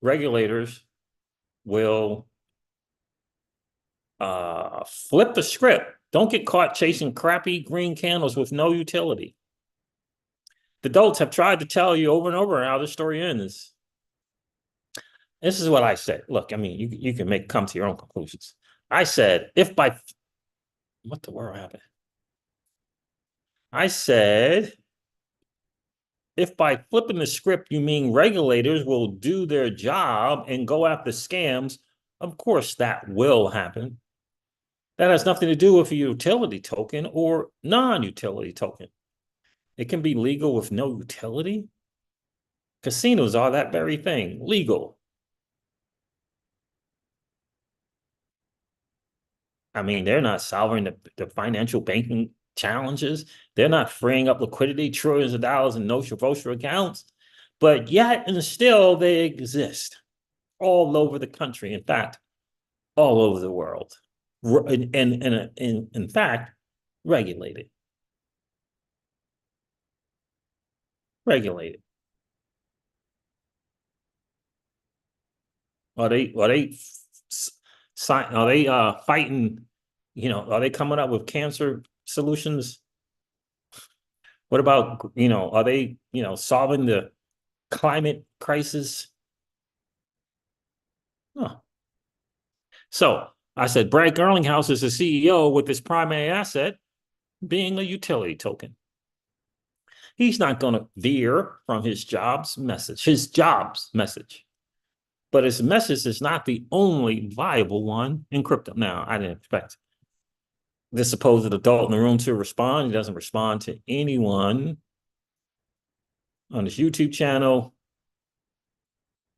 regulators will flip the script. Don't get caught chasing crappy green candles with no utility. The adults have tried to tell you over and over how this story ends. This is what I said. Look, I mean, you can come to your own conclusions. I said, what the world happened? I said, if by flipping the script you mean regulators will do their job and go after scams, of course that will happen. That has nothing to do with a utility token or non-utility token. It can be legal with no utility. Casinos are that very thing, legal. I mean, they're not solving the financial banking challenges. They're not freeing up liquidity, trillions of dollars in no-show accounts, but yet and still they exist all over the country. In fact, all over the world. And in fact, regulated. Regulated. Are they fighting, you know, are they coming up with cancer solutions? What about, you know, are they, you know, solving the climate crisis? Huh. So I said, Brad Garlinghouse is the CEO with his primary asset being a utility token. He's not going to veer from his jobs message. But his message is not the only viable one in crypto. Now, I didn't expect the supposed adult in the room to respond. He doesn't respond to anyone on his YouTube channel,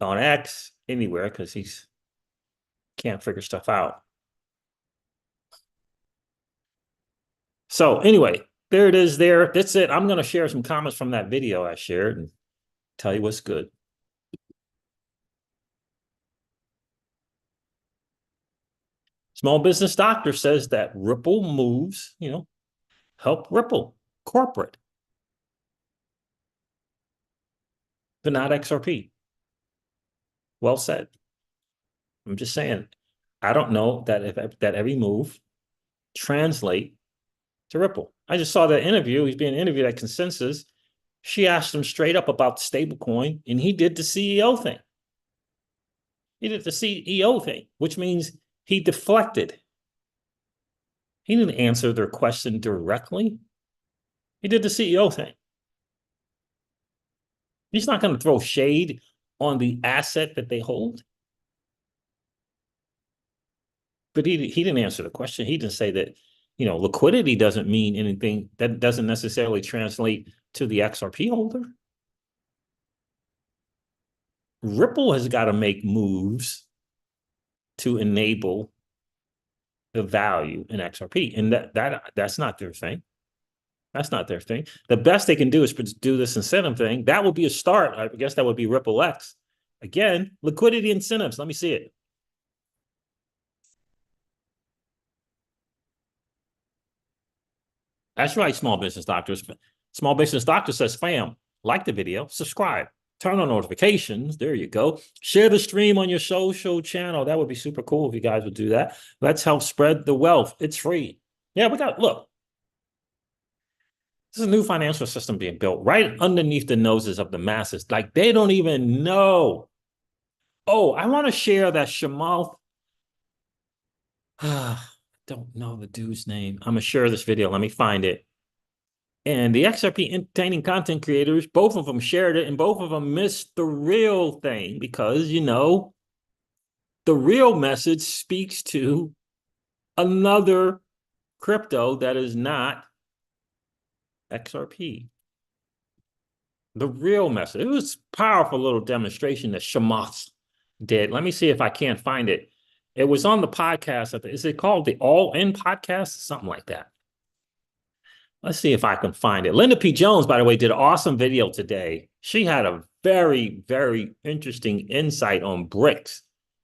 on X, anywhere, because he's can't figure stuff out. So anyway, there it is there. That's it. I'm going to share some comments from that video I shared and tell you what's good. Small Business Doctor says that Ripple moves, you know, help Ripple, corporate, but not XRP. Well said. I'm just saying, I don't know that every move translate to Ripple. I just saw that interview. He's being interviewed at Consensus. She asked him straight up about stablecoin, and he did the CEO thing. He did the CEO thing, which means he deflected. He didn't answer their question directly. He did the CEO thing. He's not going to throw shade on the asset that they hold. But he didn't answer the question. He didn't say that, you know, liquidity doesn't mean anything. That doesn't necessarily translate to the XRP holder. Ripple has got to make moves to enable the value in XRP. And that's not their thing. That's not their thing. The best they can do is do this incentive thing. That would be a start. I guess that would be Ripple X. Again, liquidity incentives. Let me see it. That's right, Small Business Doctors. Small Business Doctor says, fam, like the video, subscribe, turn on notifications. There you go. Share the stream on your social channel. That would be super cool if you guys would do that. Let's help spread the wealth. It's free. Yeah, look. This is a new financial system being built right underneath the noses of the masses. Like they don't even know. Oh, I want to share that Shamal. Don't know the dude's name. I'm gonna share this video. Let me find it. And the XRP entertaining content creators, both of them shared it, and both of them missed the real thing because, you know, the real message speaks to another crypto that is not XRP. The real message. It was a powerful little demonstration that Shamath did. Let me see if I can't find it. It was on the podcast. Is it called the All In Podcast? Something like that. Let's see if I can find it. Linda P. Jones, by the way, did an awesome video today. She had a very, very interesting insight on BRICS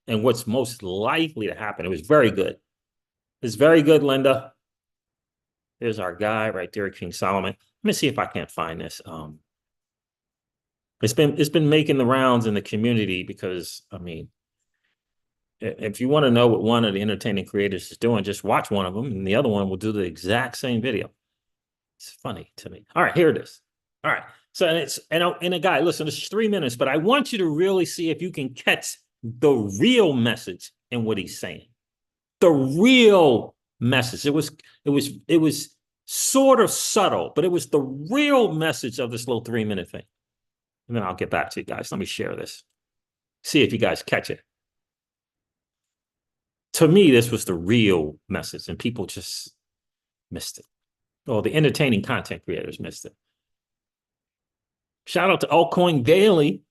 and what's most likely to happen. It was very good. It's very good, Linda. There's our guy right there, King Solomon. Let me see if I can't find this. It's been making the rounds in the community because, I mean, If you want to know what one of the entertaining creators is doing, just watch one of them, and the other one will do the exact same video. It's funny to me. All right, here it is. All right. So and a guy, listen, it's 3 minutes, but I want you to really see if you can catch the real message in what he's saying. The real message. It was sort of subtle, but it was the real message of this little 3-minute thing. And then I'll get back to you guys. Let me share this. See if you guys catch it. To me, this was the real message, and people just missed it. Well, the entertaining content creators missed it. Shout out to Altcoin Daily.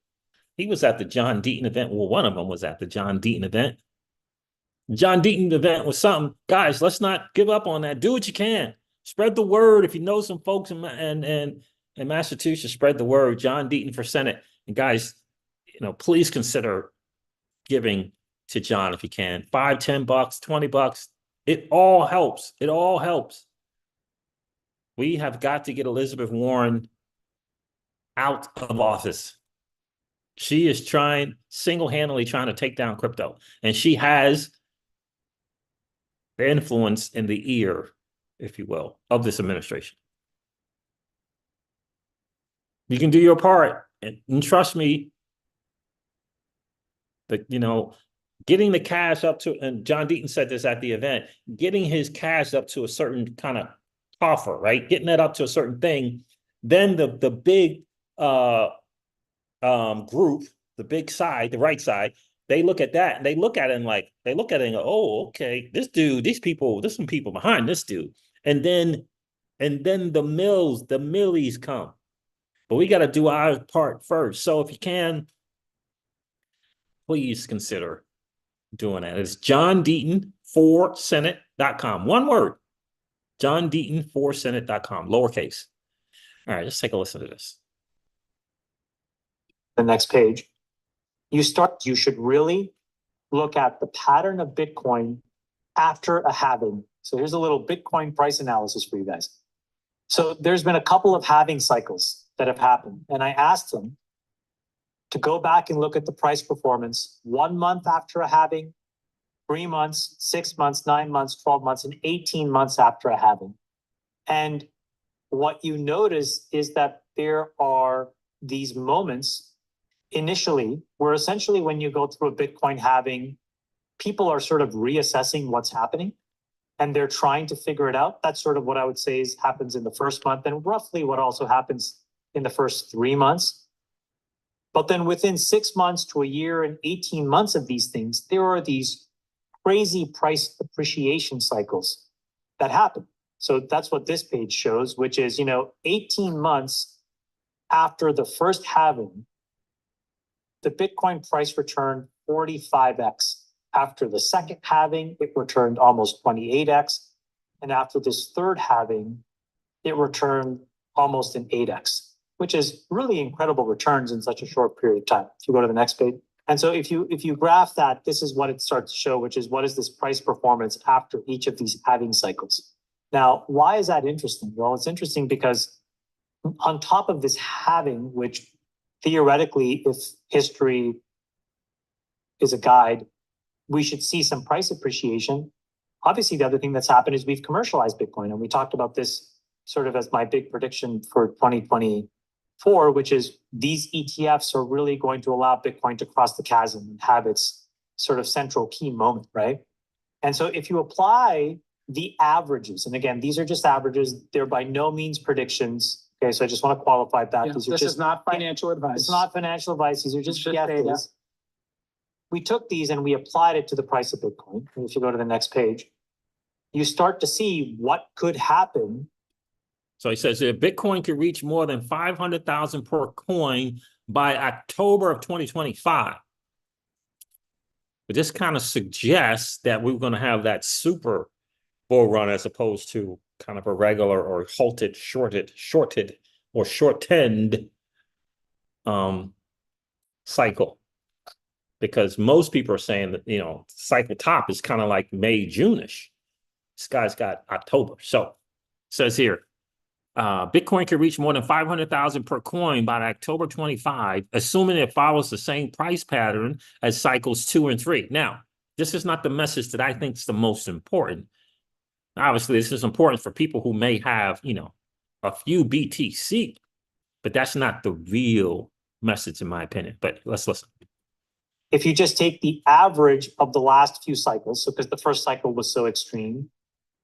He was at the John Deaton event. Well, one of them was at the John Deaton event. John Deaton event was something. Guys, let's not give up on that. Do what you can. Spread the word. If you know some folks in Massachusetts, spread the word. John Deaton for Senate. And guys, please consider giving to John if you can. $5, $10, $20. It all helps. It all helps. We have got to get Elizabeth Warren out of office. She is single-handedly trying to take down crypto. And she has the influence in the ear, if you will, of this administration. You can do your part. And trust me, that, getting the cash up to, and John Deaton said this at the event, getting his cash up to a certain kind of offer, right? Getting that up to a certain thing. Then the big group, the big side, the right side, they look at that and they look at it and go, oh, okay, there's some people behind this dude. And then the millies come. But we got to do our part first. So if you can, please consider doing that. It's John Deaton for Senate.com. One word. John Deaton for Senate.com. Lowercase. All right, let's take a listen to this. The next page. You should really look at the pattern of Bitcoin after a halving. So here's a little Bitcoin price analysis for you guys. So there's been a couple of halving cycles that have happened. And I asked them to go back and look at the price performance 1 month after a halving, 3 months, 6 months, 9 months, 12 months, and 18 months after a halving. And what you notice is that there are these moments initially where essentially when you go through a Bitcoin halving, people are sort of reassessing what's happening and they're trying to figure it out. That's sort of what I would say happens in the first month and roughly what also happens in the first 3 months. But then within 6 months to a year and 18 months of these things, there are these crazy price appreciation cycles that happen. So that's what this page shows, which is, 18 months after the first halving, the Bitcoin price returned 45x. After the second halving, it returned almost 28x. And after this third halving, it returned almost an 8x, which is really incredible returns in such a short period of time. If you go to the next page. And so if you graph that, this is what it starts to show, which is what is this price performance after each of these halving cycles. Now, why is that interesting? Well, it's interesting because on top of this halving, which theoretically, if history is a guide, we should see some price appreciation. Obviously, the other thing that's happened is we've commercialized Bitcoin. And we talked about this sort of as my big prediction for 2024, which is these ETFs are really going to allow Bitcoin to cross the chasm and have its sort of central key moment, right? And so if you apply the averages, and again, these are just averages, they're by no means predictions. Okay, so I just want to qualify that. Yeah, These are this is not financial advice. It's not financial advice. These are just data. guesses. We took these and we applied it to the price of Bitcoin. And if you go to the next page, you start to see what could happen. So he says that Bitcoin could reach more than 500,000 per coin by October of 2025. But this kind of suggests that we're going to have that super bull run as opposed to kind of a regular or shorted or shortened cycle. Because most people are saying that, cycle top is kind of like May, June-ish. This guy's got October. So it says here, Bitcoin could reach more than 500,000 per coin by October 25, assuming it follows the same price pattern as cycles 2 and 3. Now, This is not the message that I think is the most important. Obviously, this is important for people who may have, a few BTC, but that's not the real message, in my opinion. But let's listen. If you just take the average of the last few cycles, so because the first cycle was so extreme,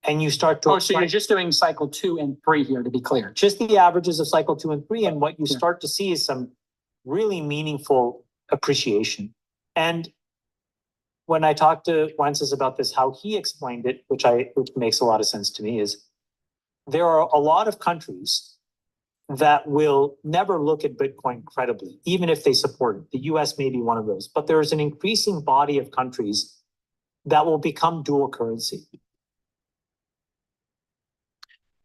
and you start to Oh, so you're just doing cycle 2 and 3 here, to be clear. just the averages of cycle 2 and 3, and what you start to see is some really meaningful appreciation. And when I talked to Wences about this, how he explained it, which makes a lot of sense to me, is there are a lot of countries that will never look at Bitcoin credibly, even if they support it. The US may be one of those, but there is an increasing body of countries that will become dual currency.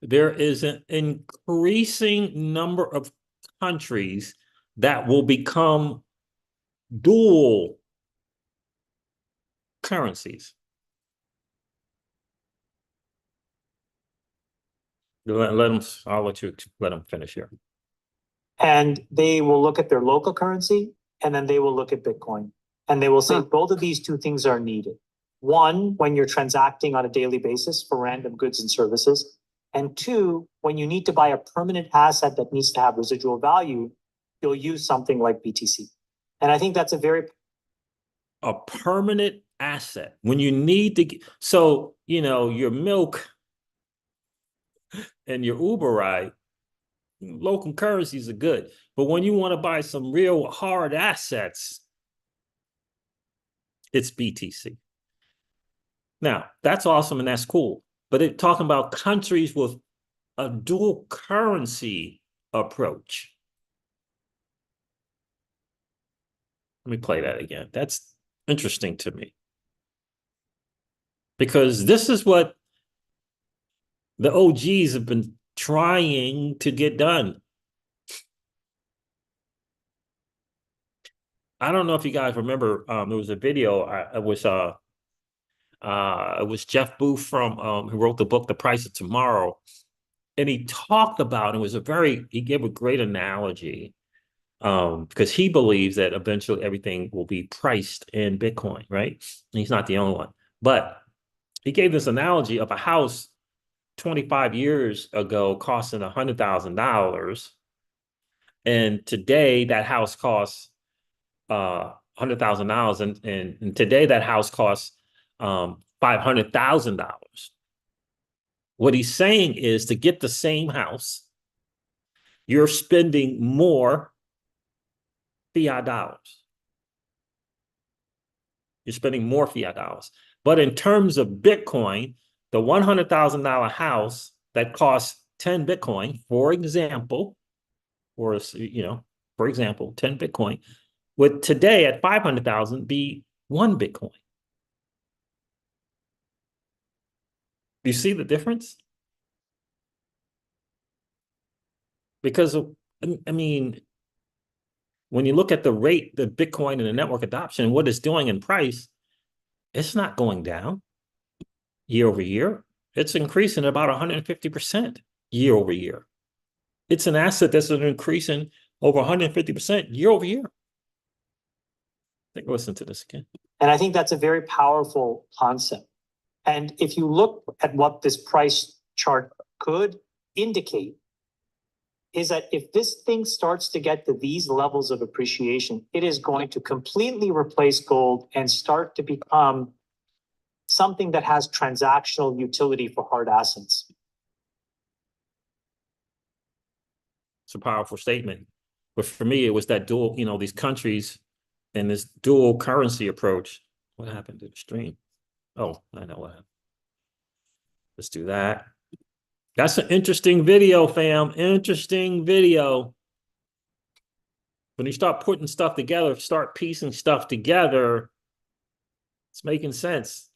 There is an increasing number of countries that will become dual currencies. I'll let you let them finish here. And they will look at their local currency, and then they will look at Bitcoin. And they will say both of these two things are needed. One, when you're transacting on a daily basis for random goods and services. And two, when you need to buy a permanent asset that needs to have residual value, you'll use something like BTC. And I think that's a permanent asset when you need to. So, your milk and your Uber ride, local currencies are good. But when you want to buy some real hard assets, it's BTC. Now, that's awesome and that's cool. But talking about countries with a dual currency approach. Let me play that again. That's interesting to me. Because this is what the OGs have been trying to get done. I don't know if you guys remember, there was a video, it was Jeff Booth from who wrote the book The Price of Tomorrow, and he talked about, he gave a great analogy, because he believes that eventually everything will be priced in Bitcoin, right? And he's not the only one, but he gave this analogy of a house 25 years ago costing $100,000, and today that house costs $100,000, and today that house costs $500,000. What he's saying is, to get the same house, you're spending more fiat dollars. You're spending more fiat dollars. But in terms of Bitcoin, the $100,000 house that costs 10 Bitcoin, for example, 10 Bitcoin, would today at 500,000 be 1 Bitcoin. You see the difference? Because, when you look at the rate, the Bitcoin and the network adoption, what it's doing in price, it's not going down year over year. It's increasing about 150% year over year. It's an asset that's increasing over 150% year over year. Listen to this again. And I think that's a very powerful concept. And if you look at what this price chart could indicate, is that if this thing starts to get to these levels of appreciation, it is going to completely replace gold and start to become something that has transactional utility for hard assets. It's a powerful statement. But for me, it was that dual, these countries and this dual currency approach. What happened to the stream? Oh, I know what happened. Let's do that. That's an interesting video, fam. Interesting video. When you start putting stuff together, start piecing stuff together, it's making sense.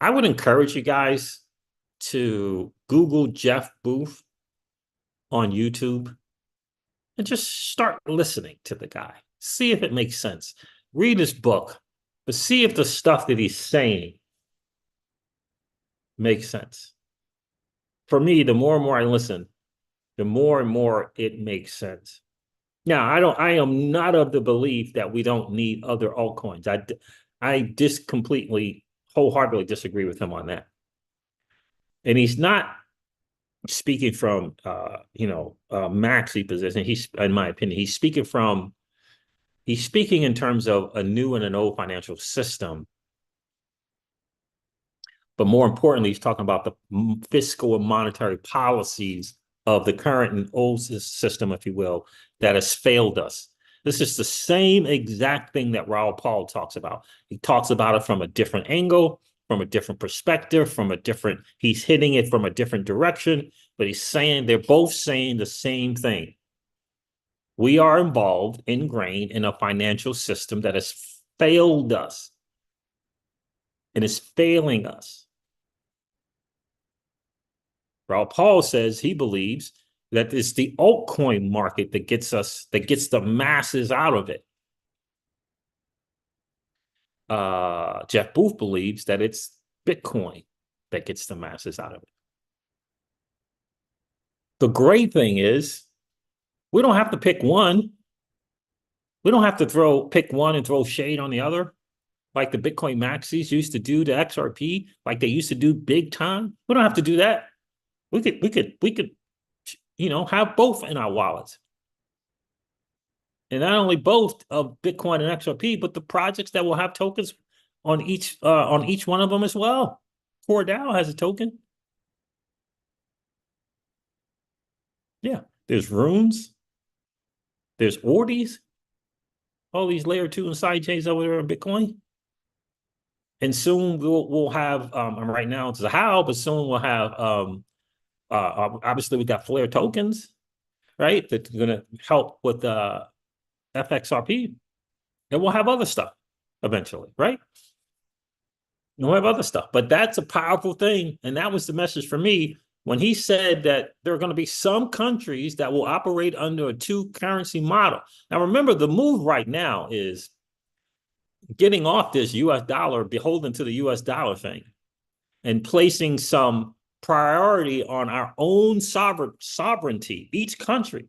I would encourage you guys to Google Jeff Booth on YouTube and just start listening to the guy. See if it makes sense. Read his book, but see if the stuff that he's saying makes sense. For me, the more and more I listen, the more and more it makes sense. Now, I am not of the belief that we don't need other altcoins. I just completely, wholeheartedly disagree with him on that. And he's not speaking from, maxi position. He's, in my opinion, he's speaking in terms of a new and an old financial system. But more importantly, he's talking about the fiscal and monetary policies of the current and old system, if you will, that has failed us. This is the same exact thing that Raoul Pal talks about. He talks about it from a different angle, from a different perspective, he's hitting it from a different direction, but they're both saying the same thing. We are ingrained in a financial system that has failed us and is failing us. Raoul Pal says he believes that it's the altcoin market that gets the masses out of it. Jeff Booth believes that it's Bitcoin that gets the masses out of it. The great thing is we don't have to pick one. We don't have to pick one and throw shade on the other, like the Bitcoin maxis used to do to XRP, like they used to do big time. We don't have to do that. We could, have both in our wallets. And not only both of Bitcoin and XRP, but the projects that will have tokens on each one of them as well. CoreDAO has a token. Yeah, there's runes. There's ordis. All these layer 2 and side chains over there in Bitcoin. And soon we'll have, right now it's a how, but soon we'll have, obviously we got Flare tokens, right? That's going to help with FXRP. And we'll have other stuff eventually, right? And we'll have other stuff, but that's a powerful thing. And that was the message for me when he said that there are going to be some countries that will operate under a 2-currency model. Now, remember, the move right now is getting off this US dollar, beholden to the US dollar thing, and placing some priority on our own sovereignty, each country.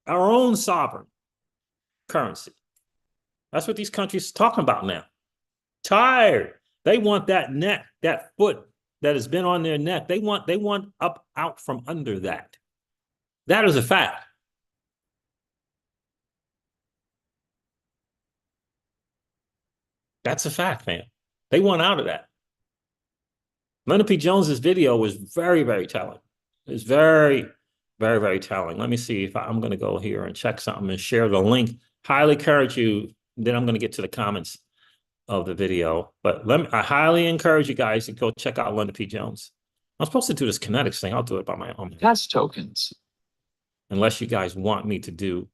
Our own sovereign currency. That's what these countries are talking about now. Tired. They want that neck, that foot that has been on their neck. They want up out from under that. That is a fact. That's a fact, man. They want out of that. Leonard P. Jones's video was very, very telling. It's very, very, very telling. Let me see if I'm going to go here and check something and share the link. Highly encourage you. Then I'm going to get to the comments of the video. But I highly encourage you guys to go check out Leonard P. Jones. I'm supposed to do this Kinetics thing. I'll do it by my own. That's tokens. Unless you guys want me to do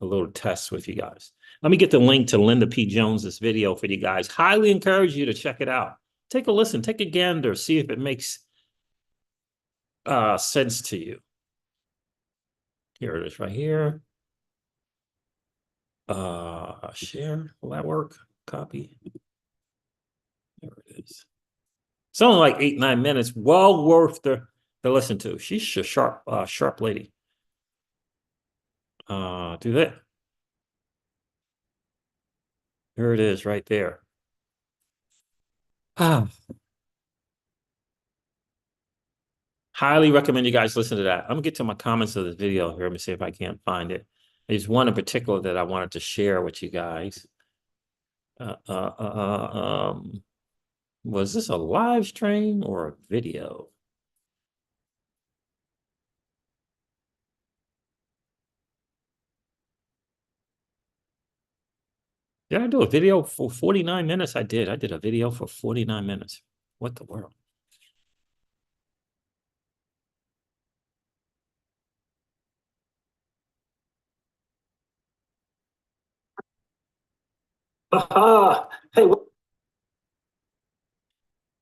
a little test with you guys. Let me get the link to Linda P. Jones's video for you guys. Highly encourage you to check it out. Take a listen, take a gander, see if it makes sense to you. Here it is right here. Share, will that work? Copy. There it is. It's only like 8-9 minutes, well worth to listen to. She's a sharp lady. Do that. There it is right there. Highly recommend you guys listen to that. I'm gonna get to my comments of this video here. Let me see if I can't find it. There's one in particular that I wanted to share with you guys. Was this a live stream or a video? Did I do a video for 49 minutes? I did. I did a video for 49 minutes. What the world? Hey.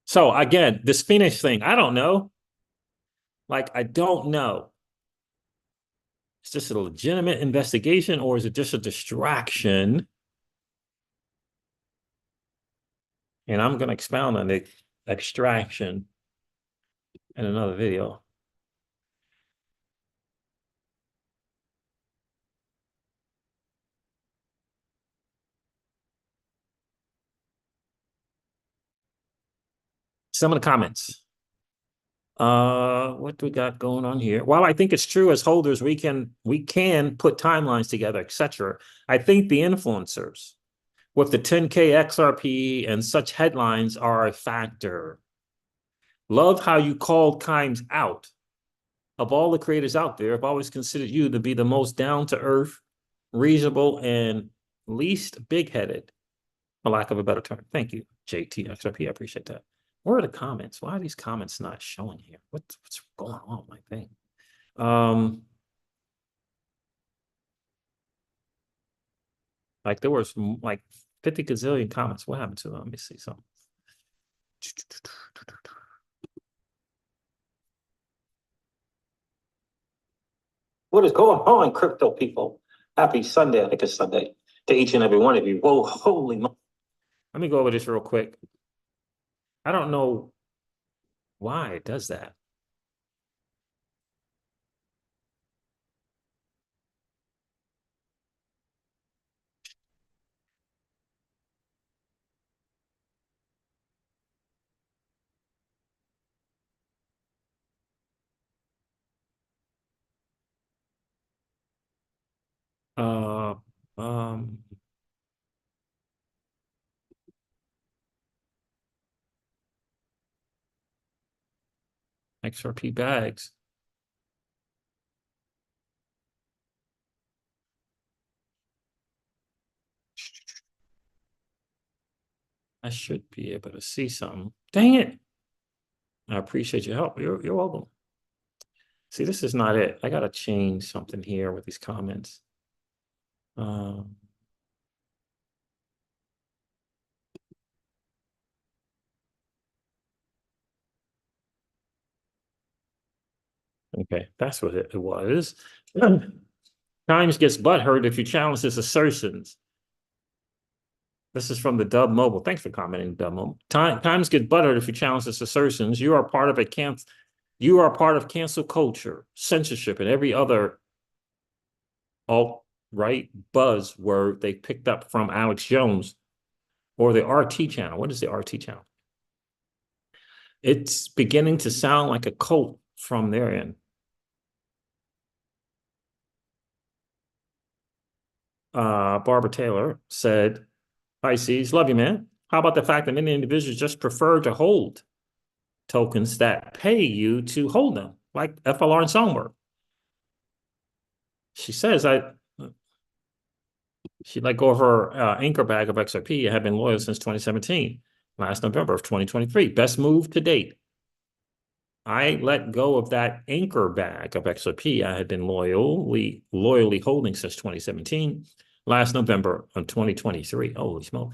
So again, this Phoenix thing, I don't know. Like, I don't know. Is this a legitimate investigation or is it just a distraction? And I'm going to expound on the extraction in another video. Some of the comments. What do we got going on here? While I think it's true as holders, we can put timelines together, etc. I think the influencers with the 10K XRP and such headlines are a factor. Love how you called Kimes out. Of all the creators out there, I've always considered you to be the most down-to-earth, reasonable, and least big-headed, for lack of a better term. Thank you, JT XRP. I appreciate that. Where are the comments? Why are these comments not showing here? What's going on with my thing? Like there was like 50 gazillion comments. What happened to them? Let me see something. What is going on, crypto people? Happy Sunday, I think it's Sunday, to each and every one of you. Whoa, holy mo. Let me go over this real quick. I don't know why it does that. Uh, um, XRP bags. I should be able to see something. Dang it. I appreciate your help. You're welcome. See, this is not it. I got to change something here with these comments. Okay, that's what it was. Times gets butthurt if you challenge his assertions. This is from the Dub Mobile. Thanks for commenting, Dub Mobile. Times get butthurt if you challenge his assertions. You are part of cancel culture, censorship, and every other alt-right buzzword they picked up from Alex Jones or the RT channel. What is the RT channel? It's beginning to sound like a cult from their end. Barbara Taylor said, Pisces, love you, man. How about the fact that many individuals just prefer to hold tokens that pay you to hold them, like FLR and Songbird? She says, she let go of her anchor bag of XRP and had been loyal since 2017, last November of 2023. Best move to date. I let go of that anchor bag of XRP I had been loyally holding since 2017, last November of 2023. Holy smoke.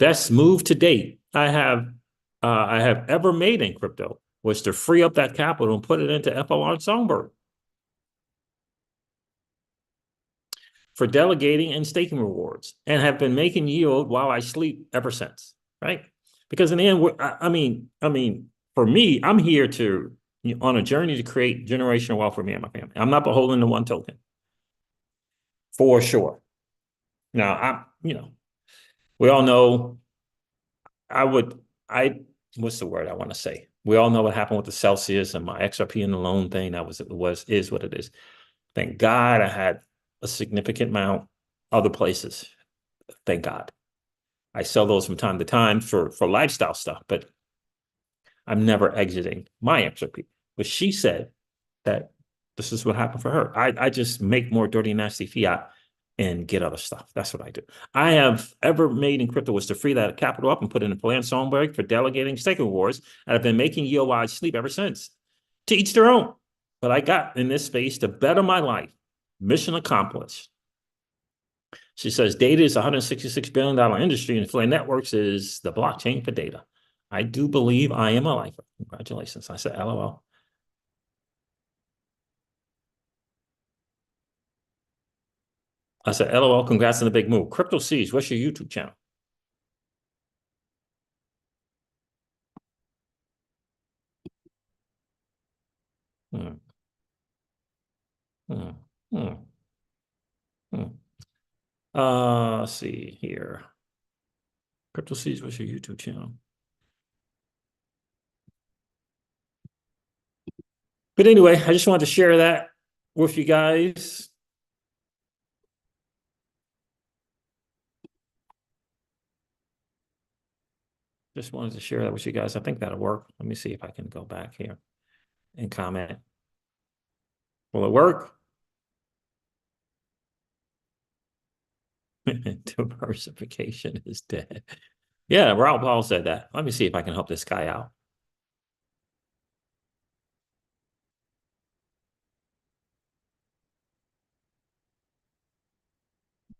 Best move to date I have ever made in crypto was to free up that capital and put it into FLR and Songbird for delegating and staking rewards, and have been making yield while I sleep ever since, right? Because in the end, I mean, for me, I'm here to, on a journey to create generational wealth for me and my family. I'm not beholden to one token, for sure. Now, we all know. What's the word I want to say? We all know what happened with the Celsius and my XRP and the loan thing. Is what it is. Thank God I had a significant amount other places. Thank God. I sell those from time to time for lifestyle stuff, but I'm never exiting my XRP. But she said that this is what happened for her. I just make more dirty, nasty fiat and get other stuff. That's what I do. I have ever made in crypto was to free that capital up and put it in Plan Songbird for delegating staking rewards. And I've been making yield while I sleep ever since. To each their own. But I got in this space to better my life. Mission accomplished. She says data is a $166 billion industry, and Flare Networks is the blockchain for data. I do believe I am a lifer. Congratulations. I said LOL. I said LOL, congrats on the big move. Crypto Seas, what's your YouTube channel? Hmm. Hmm. Hmm. Hmm. Let's see here. Crypto Seas, what's your YouTube channel? But anyway, I just wanted to share that with you guys. Just wanted to share that with you guys. I think that'll work. Let me see if I can go back here and comment. Will it work? Diversification is dead. Yeah, Raoul Paul said that. Let me see if I can help this guy out.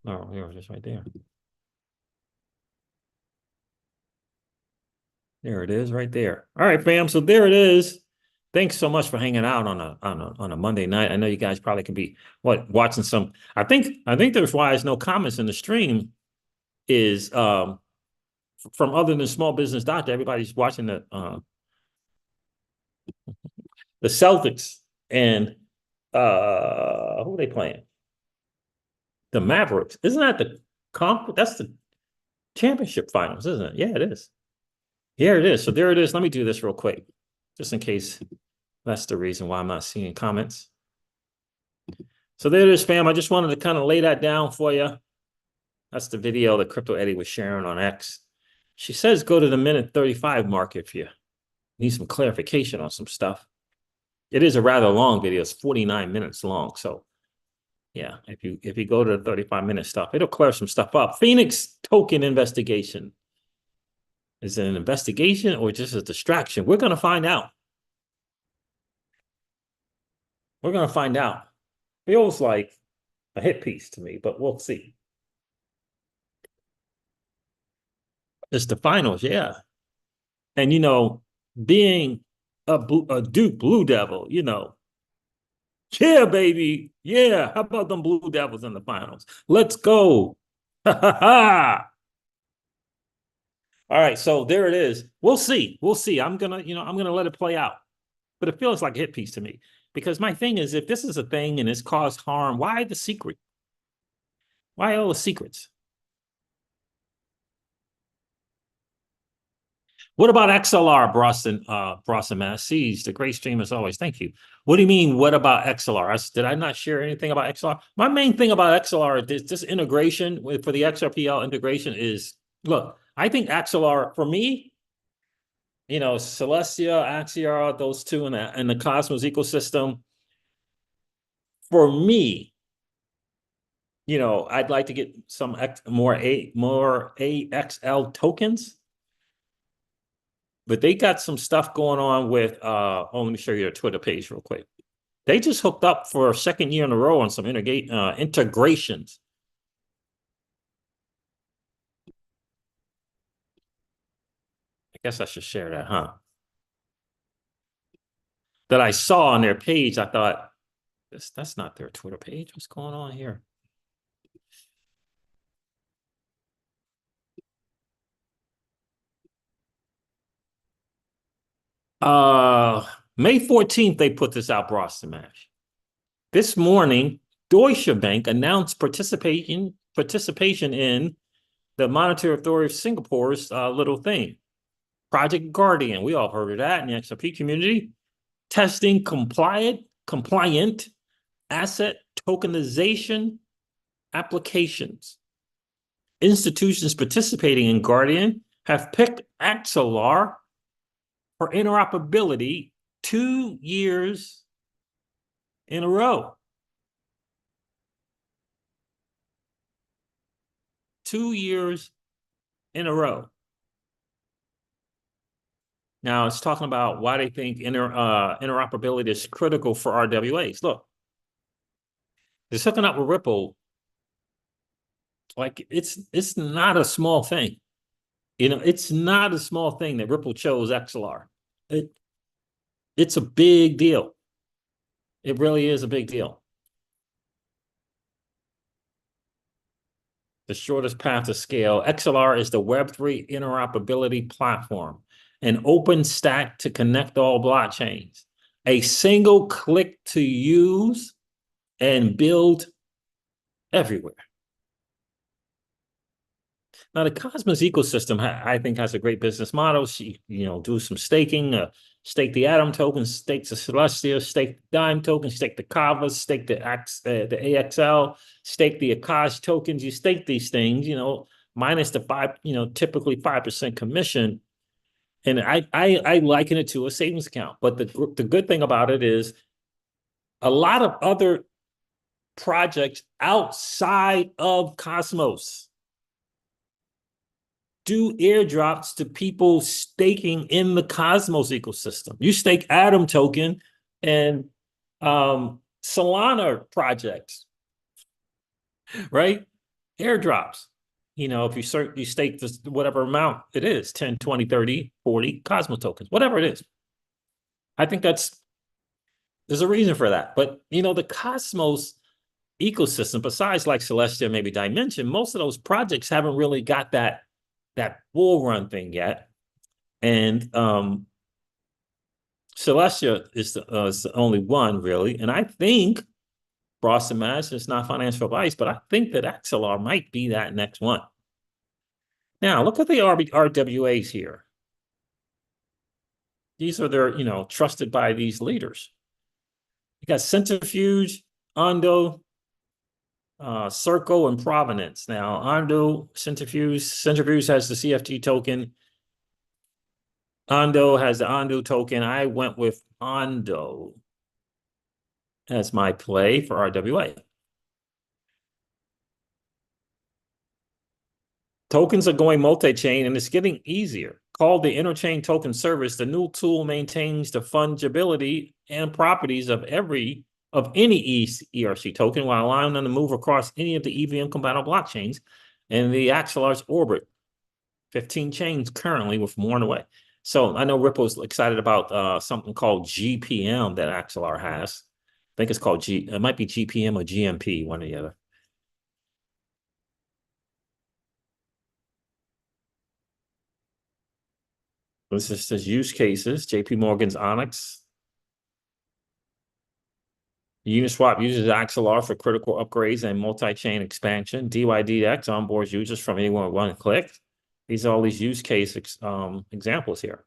Oh, here it is right there. There it is right there. All right, fam. So there it is. Thanks so much for hanging out on a Monday night. I know you guys probably can be watching some. I think there's why there's no comments in the stream is from other than Small Business Doctor. Everybody's watching the Celtics and who are they playing? The Mavericks. Isn't that that's the championship finals, isn't it? Yeah, it is. Here it is. So there it is. Let me do this real quick, just in case that's the reason why I'm not seeing comments. So there it is, fam. I just wanted to kind of lay that down for you. That's the video that Crypto Eddie was sharing on X. She says go to the minute 35 mark if you need some clarification on some stuff. It is a rather long video. It's 49 minutes long. So yeah, if you go to the 35-minute stuff, it'll clear some stuff up. Phoenix token investigation. Is it an investigation or just a distraction? We're going to find out. We're going to find out. Feels like a hit piece to me, but we'll see. It's the finals, yeah. And, being a Duke Blue Devil, yeah, baby. Yeah. How about them Blue Devils in the finals? Let's go. Ha ha ha. All right, so there it is. We'll see. We'll see. I'm gonna let it play out. But it feels like a hit piece to me. Because my thing is, if this is a thing and it's caused harm, why the secret? Why all the secrets? What about XLR, Boston Mass? Sees the great stream as always. Thank you. What do you mean, what about XLR? Did I not share anything about XLR? My main thing about XLR, this integration for the XRPL integration is, look, I think Axelar, for me, Celestia, Axelar, those two in the Cosmos ecosystem, for me, I'd like to get some more AXL tokens, but they got some stuff going on with, let me show you their Twitter page real quick. They just hooked up for a second year in a row on some integrations. I guess I should share that, huh? That I saw on their page. I thought, that's not their Twitter page. What's going on here? May 14th, they put this out, Boston Mash. This morning, Deutsche Bank announced participation in the Monetary Authority of Singapore's little thing. Project Guardian, we all heard of that in the XRP community. Testing compliant asset tokenization applications. Institutions participating in Guardian have picked Axelar for interoperability 2 years in a row. 2 years in a row. Now, it's talking about why they think interoperability is critical for RWAs. Look, it's hooking up with Ripple. Like, it's not a small thing. It's not a small thing that Ripple chose XLR. It's a big deal. It really is a big deal. The shortest path to scale. XLR is the Web3 interoperability platform, an open stack to connect all blockchains, a single click to use and build everywhere. Now, the Cosmos ecosystem, I think, has a great business model. She, do some staking, stake the Atom token, stake the Celestia, stake the Dime token, stake the Kava, stake the AXL, stake the Akash tokens. You stake these things, minus the typically 5% commission. And I liken it to a savings account. But the good thing about it is a lot of other projects outside of Cosmos do airdrops to people staking in the Cosmos ecosystem. You stake Atom token and Solana projects, right? Airdrops. If you stake this, whatever amount it is, 10, 20, 30, 40 Cosmos tokens, whatever it is. I think there's a reason for that. But, the Cosmos ecosystem, besides like Celestia, maybe Dimension, most of those projects haven't really got that bull run thing yet. And Celestia is the only one, really. And I think Boston Mass is not financial advice, but I think that Axelar might be that next one. Now, look at the RWAs here. These are their, trusted by these leaders. You got Centrifuge, Ondo, Circle, and Provenance. Now, Ondo, Centrifuge has the CFT token. Ondo has the Ondo token. I went with Ondo as my play for RWA. Tokens are going multi-chain, and it's getting easier. Called the Interchain Token Service, the new tool maintains the fungibility and properties of any ERC token while allowing them to move across any of the EVM-compatible blockchains in the Axelar's orbit. 15 chains currently, with more on the way. So I know Ripple's excited about something called GPM that Axelar has. I think it's called it might be GPM or GMP, one or the other. This is just use cases. JP Morgan's Onyx. Uniswap uses Axelar for critical upgrades and multi-chain expansion. DYDX onboards users from anywhere with one click. These are all these use case examples here.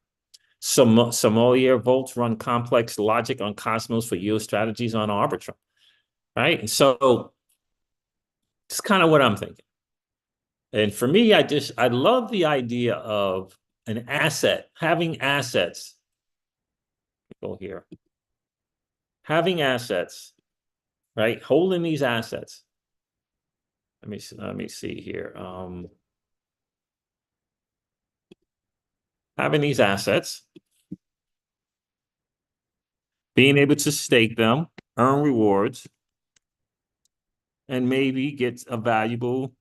Sommelier Volts run complex logic on Cosmos for yield strategies on Arbitrum. Right? And so it's kind of what I'm thinking. And for me, I love the idea of an asset, having assets. Go here. Having assets, right? Holding these assets. Let me see here. Having these assets, being able to stake them, earn rewards, and maybe get a valuable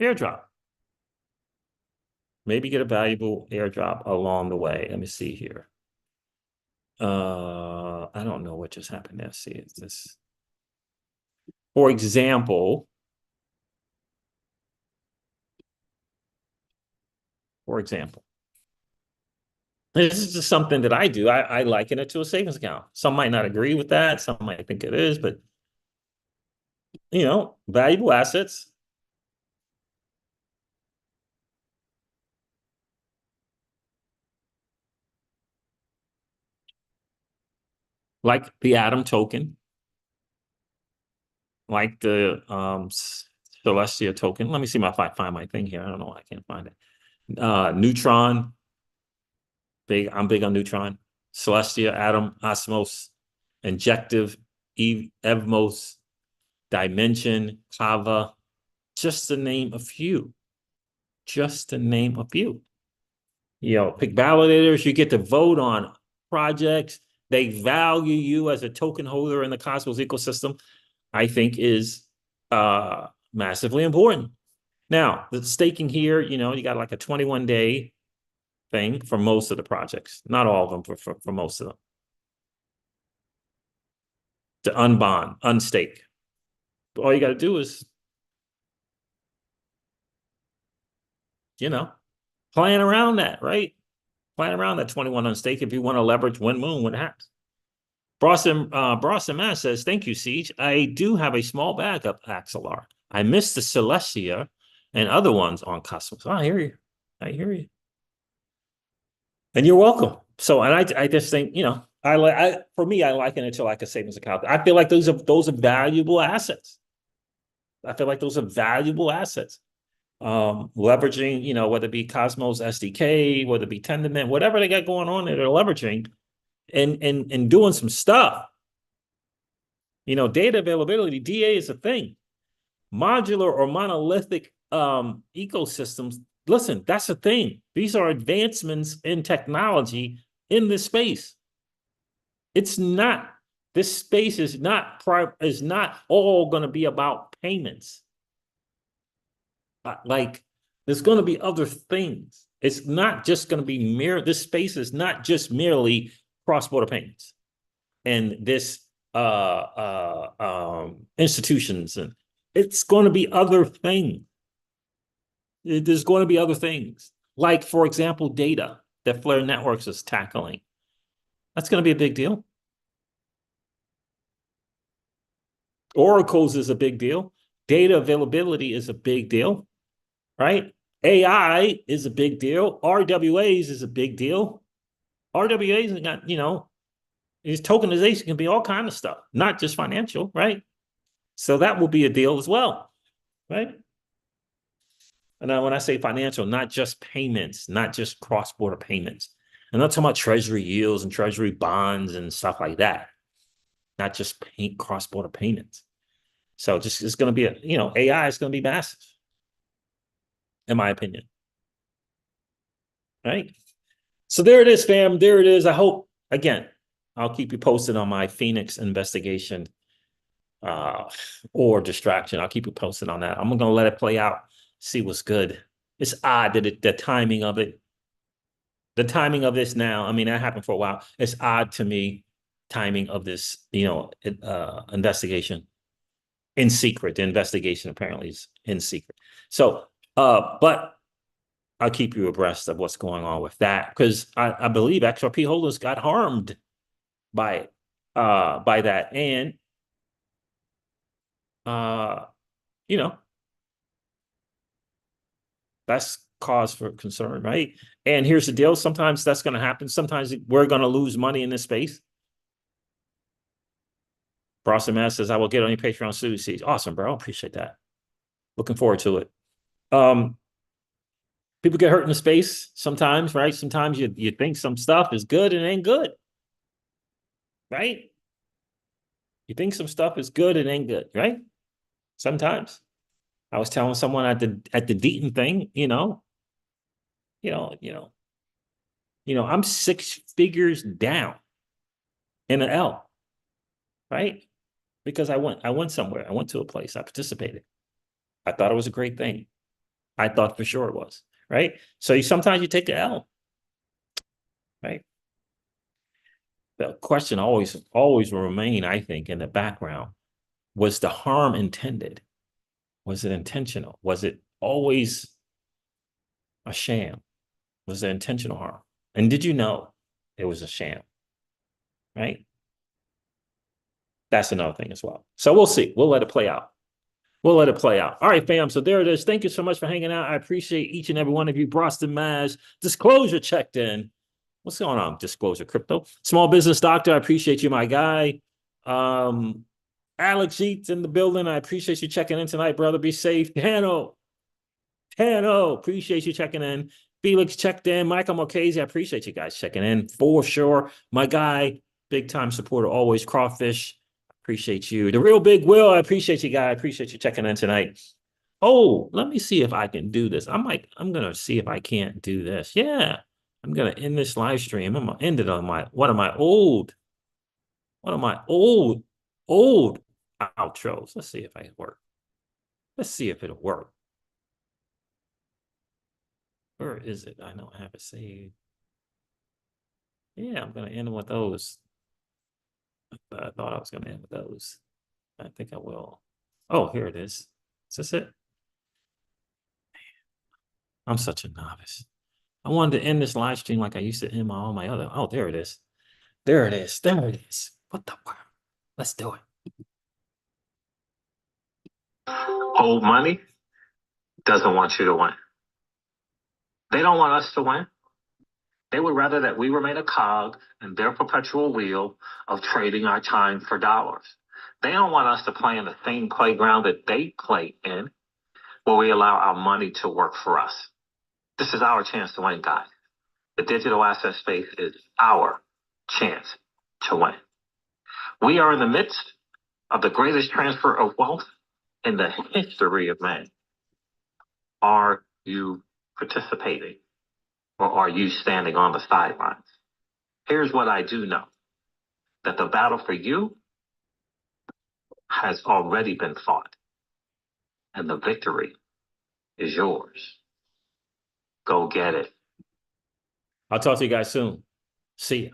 airdrop. Maybe get a valuable airdrop along the way. Let me see here. I don't know what just happened there. See, it's this. For example, this is just something that I do. I liken it to a savings account. Some might not agree with that. Some might think it is, but valuable assets. Like the Atom token, like the Celestia token. Let me see if I find my thing here. I don't know why I can't find it. Neutron. I'm big on Neutron. Celestia, Atom, Osmos, Injective, Evmos, Dimension, Kava, just to name a few. Just to name a few. Pick validators. You get to vote on projects. They value you as a token holder in the Cosmos ecosystem, I think is massively important. Now, the staking here, you got like a 21-day thing for most of the projects. Not all of them, for most of them. To unbond, unstake. But all you got to do is, plan around that, right? Plan around that 21 unstake if you want to leverage Wind Moon when it happens. Boston Mass says, thank you, Siege. I do have a small bag of Axelar. I missed the Celestia and other ones on customers. I hear you. I hear you. And you're welcome. So, and I just think, you know, for me, I liken it to like a savings account. I feel like those are valuable assets. I feel like those are valuable assets. Leveraging, you know, whether it be Cosmos SDK, whether it be Tendermint, whatever they got going on, they're leveraging and doing some stuff. You know, data availability, DA is a thing. Modular or monolithic ecosystems, listen, that's a thing. These are advancements in technology in this space. It's not, this space is not all going to be about payments. Like, there's going to be other things. It's not just going to be this space is not just merely cross-border payments and this institutions, and it's going to be other things. There's going to be other things, like, for example, data that Flare Networks is tackling. That's going to be a big deal. Oracles is a big deal. Data availability is a big deal, right? AI is a big deal. RWAs is a big deal. RWAs got, you know, is tokenization can be all kinds of stuff, not just financial, right? So that will be a deal as well, right? And now when I say financial, not just payments, not just cross-border payments. I'm not talking about treasury yields and treasury bonds and stuff like that. Not just cross-border payments. So just it's going to be you know, AI is going to be massive, in my opinion. Right? So there it is, fam. There it is. I hope, again, I'll keep you posted on my Phoenix investigation or distraction. I'll keep you posted on that. I'm going to let it play out, see what's good. It's odd that the timing of this now, I mean, that happened for a while. It's odd to me, timing of this, you know, investigation in secret. The investigation apparently is in secret. So, but I'll keep you abreast of what's going on with that, because I believe XRP holders got harmed by that. And you know, that's cause for concern, right? And here's the deal. Sometimes that's going to happen. Sometimes we're going to lose money in this space. Boston Mass says, I will get on your Patreon soon. Awesome, bro. Appreciate that. Looking forward to it. People get hurt in the space sometimes, right? Sometimes you think some stuff is good and ain't good, right? You think some stuff is good and ain't good, right? Sometimes. I was telling someone at the Deaton thing, I'm 6 figures down in an L, right? Because I went somewhere. I went to a place. I participated. I thought it was a great thing. I thought for sure it was, right? So sometimes you take the L, right? The question always will remain, I think, in the background. Was the harm intended? Was it intentional? Was it always a sham? Was it intentional harm? And did you know it was a sham? Right? That's another thing as well. So we'll see. We'll let it play out. We'll let it play out. All right, fam. So there it is. Thank you so much for hanging out. I appreciate each and every one of you. Boston Maz, Disclosure checked in. What's going on? Disclosure Crypto. Small Business Doctor, I appreciate you, my guy. Alex Eats in the building. I appreciate you checking in tonight, brother. Be safe. Tano, appreciate you checking in. Felix checked in. Michael Marchese, I appreciate you guys checking in for sure. My guy, big time supporter, always. Crawfish, appreciate you. The Real Big Will, I appreciate you guys. I appreciate you checking in tonight. Oh, let me see if I can do this. I'm going to see if I can't do this. Yeah, I'm going to end this live stream. I'm going to end it on one of my old outros. Let's see if I can work. Let's see if it'll work. Where is it? I know I have it saved. Yeah, I'm going to end with those. I thought I was going to end with those. I think I will. Oh, here it is. Is this it? I'm such a novice. I wanted to end this live stream like I used to end all my other. Oh, there it is. There it is. There it is. What the world? Let's do it. Old money doesn't want you to win. They don't want us to win. They would rather that we remain a cog in their perpetual wheel of trading our time for dollars. They don't want us to play in the same playground that they play in, where we allow our money to work for us. This is our chance to win, guys. The digital asset space is our chance to win. We are in the midst of the greatest transfer of wealth in the history of man. Are you participating, or are you standing on the sidelines? Here's what I do know, that the battle for you has already been fought, and the victory is yours. Go get it. I'll talk to you guys soon. See ya.